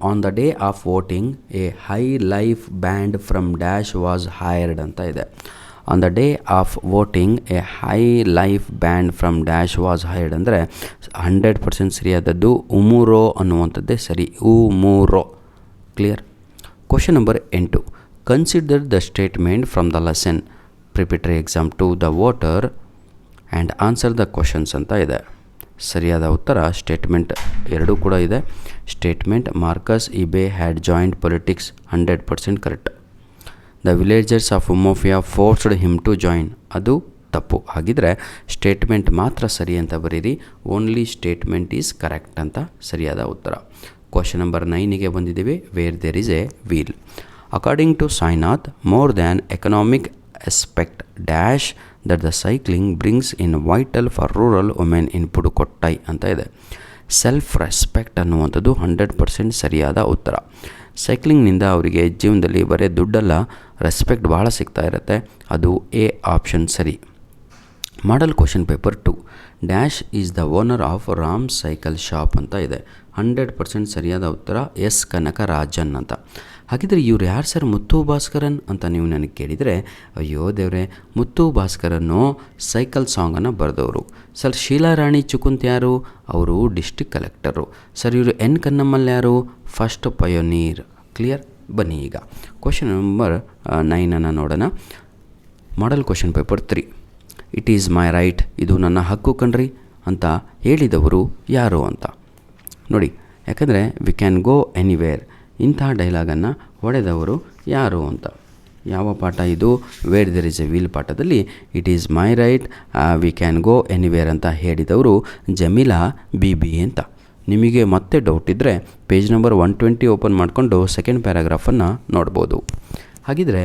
on the day of voting a high life band from dash was hired ಅಂತ ಇದೆ. On the day of voting a high life band from dash was hired ಅಂದರೆ 100% ಸರಿಯಾದದ್ದು ಉಮೂರೋ ಅನ್ನುವಂಥದ್ದೇ ಸರಿ. Umuru. Clear. Question number 8 consider the statement from the lesson preparatory exam to the voter and answer the questions ಅಂತ ಇದೆ. ಸರಿಯಾದ ಉತ್ತರ statement 2 ಕೂಡ ಇದೆ. Statement Marcus Ibe had joint politics. 100% correct. The villagers of Umuofia forced him to join. ಅದು ತಪ್ಪು. ಹಾಗಿದ್ರೆ statement ಮಾತ್ರ ಸರಿ ಅಂತ ಬರೀರಿ. ಓನ್ಲಿ ಸ್ಟೇಟ್ಮೆಂಟ್ ಈಸ್ ಕರೆಕ್ಟ್ ಅಂತ ಸರಿಯಾದ ಉತ್ತರ. ಕ್ವಶನ್ ನಂಬರ್ 9ಗೆ ಬಂದಿದ್ದೀವಿ. Where there is a wheel. According to Sainath more than economic aspect dash that the cycling brings in vital for rural women in ಪುಡುಕೊಟ್ಟೈ ಅಂತ ಇದೆ. ಸೆಲ್ಫ್ ರೆಸ್ಪೆಕ್ಟ್ ಅನ್ನುವಂಥದ್ದು 100% ಸರಿಯಾದ ಉತ್ತರ. ಸೈಕ್ಲಿಂಗ್ನಿಂದ ಅವರಿಗೆ ಜೀವನದಲ್ಲಿ ಬರೀ ದುಡ್ಡಲ್ಲ, ರೆಸ್ಪೆಕ್ಟ್ ಭಾಳ ಸಿಗ್ತಾ ಇರುತ್ತೆ. ಅದು ಎ ಆಪ್ಷನ್ ಸರಿ. ಮಾಡಲ್ question paper 2 dash is the owner of Ram cycle shop ಅಂತ ಇದೆ. 100% ಸರಿಯಾದ ಉತ್ತರ ಎಸ್ ಕನಕರಾಜನ್ ಅಂತ. ಹಾಗಿದ್ರೆ ಇವ್ರು ಯಾರು ಸರ್ ಮುತ್ತು ಭಾಸ್ಕರನ್ ಅಂತ ನೀವು ನನಗೆ ಕೇಳಿದರೆ, ಅಯ್ಯೋ ದೇವ್ರೆ, ಮುತ್ತು ಭಾಸ್ಕರನ್ನು ಸೈಕಲ್ ಸಾಂಗನ್ನು ಬರೆದವರು. ಸರ್ ಶೀಲಾರಾಣಿ ಚುಕುಂತ್ ಯಾರು? ಅವರು ಡಿಸ್ಟ್ರಿಕ್ಟ್ ಕಲೆಕ್ಟರು. ಸರ್ ಇವರು ಎನ್ ಕನ್ನಮ್ಮಲ್ ಯಾರು? First Pioneer. ಕ್ಲಿಯರ್? ಬನ್ನಿ ಈಗ ಕ್ವಶನ್ ನಂಬರ್ 9 ನೋಡೋಣ. ಮಾಡಲ್ question paper 3. It is my right, ಇದು ನನ್ನ ಹಕ್ಕು ಕಣ್ರಿ ಅಂತ ಹೇಳಿದವರು ಯಾರು ಅಂತ ನೋಡಿ. ಯಾಕಂದರೆ ವಿ ಕ್ಯಾನ್ ಗೋ ಎನಿವೇರ್, ಇಂಥ ಡೈಲಾಗನ್ನು ಹೊಡೆದವರು ಯಾರು ಅಂತ. ಯಾವ ಪಾಠ ಇದು? Where there is a wheel ಪಾಠದಲ್ಲಿ it is my right we can go anywhere ಅಂತ ಹೇಳಿದವರು ಜಮೀಲಾ ಬೀಬಿ ಅಂತ. ನಿಮಗೆ ಮತ್ತೆ ಡೌಟ್ ಇದ್ದರೆ ಪೇಜ್ ನಂಬರ್ 120 ಓಪನ್ ಮಾಡಿಕೊಂಡು ಸೆಕೆಂಡ್ ಪ್ಯಾರಾಗ್ರಾಫನ್ನು ನೋಡ್ಬೋದು. ಹಾಗಿದ್ರೆ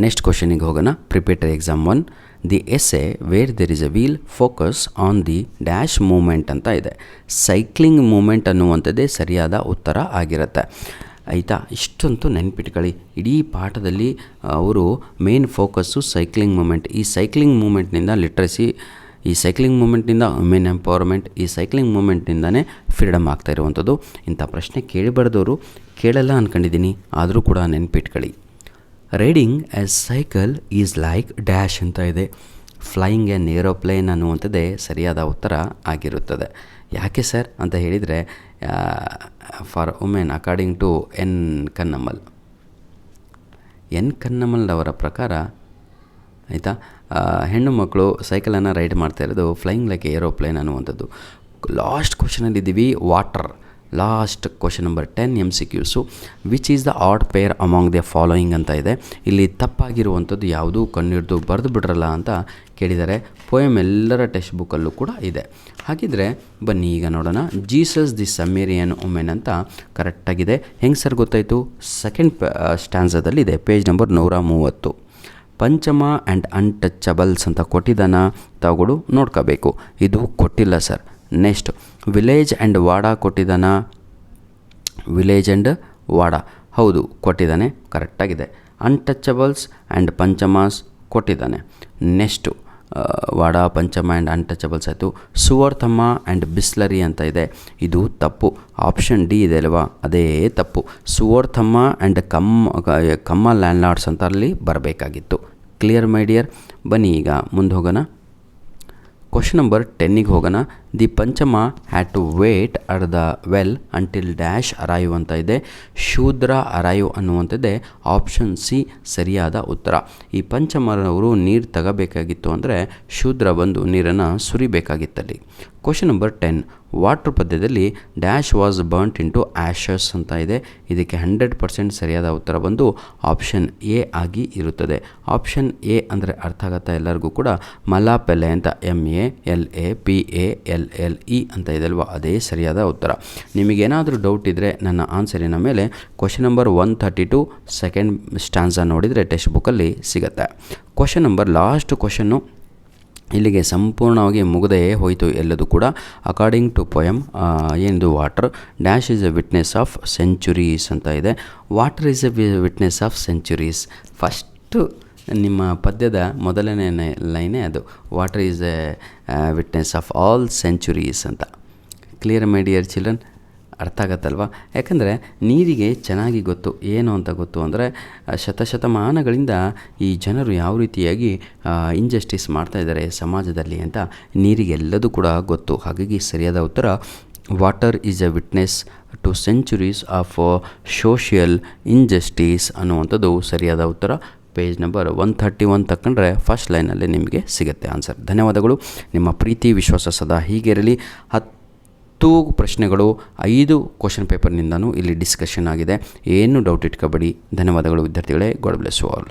ನೆಕ್ಸ್ಟ್ ಕ್ವಶನಿಗೆ ಹೋಗೋಣ. Preparatory exam 1. The essay where there is a wheel focus on the dash movement ಅಂತ ಇದೆ. ಸೈಕ್ಲಿಂಗ್ ಮೂಮೆಂಟ್ ಅನ್ನುವಂಥದ್ದೇ ಸರಿಯಾದ ಉತ್ತರ ಆಗಿರುತ್ತೆ. ಆಯಿತಾ? ಇಷ್ಟಂತೂ ನೆನ್ಪಿಟ್ಕೊಳ್ಳಿ. ಇಡೀ ಪಾಠದಲ್ಲಿ ಅವರು ಮೇನ್ ಫೋಕಸ್ಸು ಸೈಕ್ಲಿಂಗ್ ಮೂಮೆಂಟ್. ಈ ಸೈಕ್ಲಿಂಗ್ ಮೂಮೆಂಟ್ನಿಂದ ಲಿಟ್ರಸಿ, ಈ ಸೈಕ್ಲಿಂಗ್ ಮೂಮೆಂಟ್ನಿಂದ ವುಮೆನ್ ಎಂಪವರ್ಮೆಂಟ್, ಈ ಸೈಕ್ಲಿಂಗ್ ಮೂಮೆಂಟ್ನಿಂದನೇ ಫ್ರೀಡಮ್ ಆಗ್ತಾ ಇರುವಂಥದ್ದು. ಇಂಥ ಪ್ರಶ್ನೆ ಕೇಳಿಬಾರ್ದವರು, ಕೇಳಲ್ಲ ಅಂದ್ಕೊಂಡಿದ್ದೀನಿ, ಆದರೂ ಕೂಡ ನೆನ್ಪಿಟ್ಕೊಳ್ಳಿ. Riding A cycle is like dash ಅಂತ ಇದೆ. ಫ್ಲೈಯಿಂಗ್ ಎನ್ ಏರೋಪ್ಲೇನ್ ಅನ್ನುವಂಥದ್ದೇ ಸರಿಯಾದ ಉತ್ತರ ಆಗಿರುತ್ತದೆ. ಯಾಕೆ ಸರ್ ಅಂತ ಹೇಳಿದರೆ, for women according to N Kannammal. N Kannammal ಅವರ ಪ್ರಕಾರ ಆಯಿತಾ, ಹೆಣ್ಣು ಮಕ್ಕಳು ಸೈಕಲನ್ನು ರೈಡ್ ಮಾಡ್ತಾ ಇರೋದು ಫ್ಲೈಯಿಂಗ್ ಲೈಕ್ ಏರೋಪ್ಲೇನ್ ಅನ್ನುವಂಥದ್ದು. ಲಾಸ್ಟ್ ಕ್ವಶನಲ್ಲಿದ್ದೀವಿ, ವಾಟರ್. ಲಾಸ್ಟ್ ಕ್ವಶನ್ ನಂಬರ್ 10 MCQಸು. Which is the odd pair among the following ಅಂತ ಇದೆ. ಇಲ್ಲಿ ತಪ್ಪಾಗಿರುವಂಥದ್ದು ಯಾವುದು ಕಣ್ಣಿಡ್ದು ಬರೆದು ಬಿಡ್ರಲ್ಲ ಅಂತ ಕೇಳಿದ್ದಾರೆ. ಪೋಯಮ್ ಎಲ್ಲರ ಟೆಕ್ಸ್ಟ್ ಬುಕ್ಕಲ್ಲೂ ಕೂಡ ಇದೆ. ಹಾಗಿದ್ರೆ ಬನ್ನಿ ಈಗ ನೋಡೋಣ. ಜೀಸಸ್ ದಿ ಸಮೇರಿಯನ್ ವುಮೆನ್ ಅಂತ ಕರೆಕ್ಟಾಗಿದೆ. ಹೆಂಗೆ ಸರ್ ಗೊತ್ತಾಯಿತು? ಸೆಕೆಂಡ್ ಸ್ಟ್ಯಾನ್ಸದಲ್ಲಿದೆ, page number 130. Panchama and untouchables ಅಂತ ಕೊಟ್ಟಿದ್ದಾನ, ತಾವುಗಳು ನೋಡ್ಕೋಬೇಕು. ಇದು ಕೊಟ್ಟಿಲ್ಲ sir. Next village and wada ಕೊಟ್ಟಿದ್ದಾನ. ವಿಲೇಜ್ ಆ್ಯಂಡ್ ವಾಡಾ ಹೌದು ಕೊಟ್ಟಿದ್ದಾನೆ, ಕರೆಕ್ಟಾಗಿದೆ. ಅನ್ಟಚಬಲ್ಸ್ ಆ್ಯಂಡ್ ಪಂಚಮಾಸ್ ಕೊಟ್ಟಿದ್ದಾನೆ. ನೆಕ್ಸ್ಟು ವಾಡಾ, ಪಂಚಮ ಆ್ಯಂಡ್ ಅನ್ಟಚಬಲ್ಸ್ ಆಯಿತು. ಸುವರ್ತಮ್ಮ ಆ್ಯಂಡ್ ಬಿಸ್ಲರಿ ಅಂತ ಇದೆ, ಇದು ತಪ್ಪು. ಆಪ್ಷನ್ ಡಿ ಇದೆ ಅಲ್ವಾ, ಅದೇ ತಪ್ಪು. ಸುವರ್ತಮ್ಮ ಆ್ಯಂಡ್ ಕಮ್ಮ ಲ್ಯಾಂಡ್ಲಾರ್ಡ್ಸ್ ಅಂತ ಅಲ್ಲಿ ಬರಬೇಕಾಗಿತ್ತು. Clear my dear? ಬನ್ನಿ ಈಗ ಮುಂದೆ ಹೋಗೋಣ. ಕ್ವಶನ್ ನಂಬರ್ 10ಗೆ ಹೋಗೋಣ. The Panchama had to wait at the well until dash arrive ಅಂತ ಇದೆ. ಶೂದ್ರ ಅರೈವ್ ಅನ್ನುವಂಥದ್ದೇ ಆಪ್ಷನ್ ಸಿ ಸರಿಯಾದ ಉತ್ತರ. ಈ ಪಂಚಮರವರು ನೀರು ತಗೋಬೇಕಾಗಿತ್ತು ಅಂದರೆ ಶೂದ್ರ ಬಂದು ನೀರನ್ನು ಸುರಿಬೇಕಾಗಿತ್ತಲ್ಲಿ. Question number 10. ವಾಟರ್ ಪದ್ಯದಲ್ಲಿ dash was burnt into ashes ಅಂತ ಇದೆ. ಇದಕ್ಕೆ 100% ಸರಿಯಾದ ಉತ್ತರ ಬಂದು ಆಪ್ಷನ್ ಎ ಆಗಿ ಇರುತ್ತದೆ. ಆಪ್ಷನ್ ಎ ಅಂದರೆ ಅರ್ಥ ಆಗುತ್ತಾ ಎಲ್ಲರಿಗೂ ಕೂಡ? ಮಲಾಪೆಲೆ ಅಂತ, MALAPALLE ಅಂತ ಇದೆ ಅಲ್ವಾ, ಅದೇ ಸರಿಯಾದ ಉತ್ತರ. ನಿಮಗೇನಾದರೂ ಡೌಟ್ ಇದ್ದರೆ ನನ್ನ ಆನ್ಸರಿನ ಮೇಲೆ ಕ್ವಶನ್ ನಂಬರ್ 132 ಸೆಕೆಂಡ್ ಸ್ಟ್ಯಾನ್ಸ ನೋಡಿದರೆ ಟೆಕ್ಸ್ಟ್ ಬುಕ್ಕಲ್ಲಿ ಸಿಗುತ್ತೆ. ಕ್ವಶನ್ ನಂಬರ್ ಲಾಸ್ಟ್ ಕ್ವಶನ್ನು ಇಲ್ಲಿಗೆ ಸಂಪೂರ್ಣವಾಗಿ ಮುಗದೇ ಹೋಯಿತು ಎಲ್ಲದು ಕೂಡ. ಅಕಾರ್ಡಿಂಗ್ ಟು ಪೊಯಮ್ ಏನಿದು water dash is a witness of centuries ಅಂತ ಇದೆ. Water is a witness of centuries. First ನಿಮ್ಮ ಪದ್ಯದ ಮೊದಲನೇ ಲೈನೇ ಅದು, water is a witness of all centuries ಅಂತ. Clear my dear children? ಅರ್ಥ ಆಗತ್ತಲ್ವ? ಯಾಕಂದರೆ ನೀರಿಗೆ ಚೆನ್ನಾಗಿ ಗೊತ್ತು, ಏನು ಅಂತ ಗೊತ್ತು ಅಂದರೆ ಶತಶತಮಾನಗಳಿಂದ ಈ ಜನರು ಯಾವ ರೀತಿಯಾಗಿ ಇಂಜಸ್ಟಿಸ್ ಮಾಡ್ತಾಯಿದ್ದಾರೆ ಸಮಾಜದಲ್ಲಿ ಅಂತ ನೀರಿಗೆಲ್ಲದೂ ಕೂಡ ಗೊತ್ತು. ಹಾಗಾಗಿ ಸರಿಯಾದ ಉತ್ತರ water is a witness to centuries of social injustice ಅನ್ನುವಂಥದ್ದು ಸರಿಯಾದ ಉತ್ತರ. ಪೇಜ್ ನಂಬರ್ 131 ತಗೊಂಡ್ರೆ ಫಸ್ಟ್ ಲೈನಲ್ಲಿ ನಿಮಗೆ ಸಿಗುತ್ತೆ ಆನ್ಸರ್. ಧನ್ಯವಾದಗಳು. ನಿಮ್ಮ ಪ್ರೀತಿ ವಿಶ್ವಾಸ ಸದಾ ಹೀಗೆ ಇರಲಿ. 10 ಪ್ರಶ್ನೆಗಳು 5 ಕ್ವಶನ್ ಪೇಪರ್ನಿಂದನೂ ಇಲ್ಲಿ ಡಿಸ್ಕಷನ್ ಆಗಿದೆ. ಏನು ಡೌಟ್ ಇಟ್ಕೋಬೇಡಿ. ಧನ್ಯವಾದಗಳು ವಿದ್ಯಾರ್ಥಿಗಳೇ. God bless you all.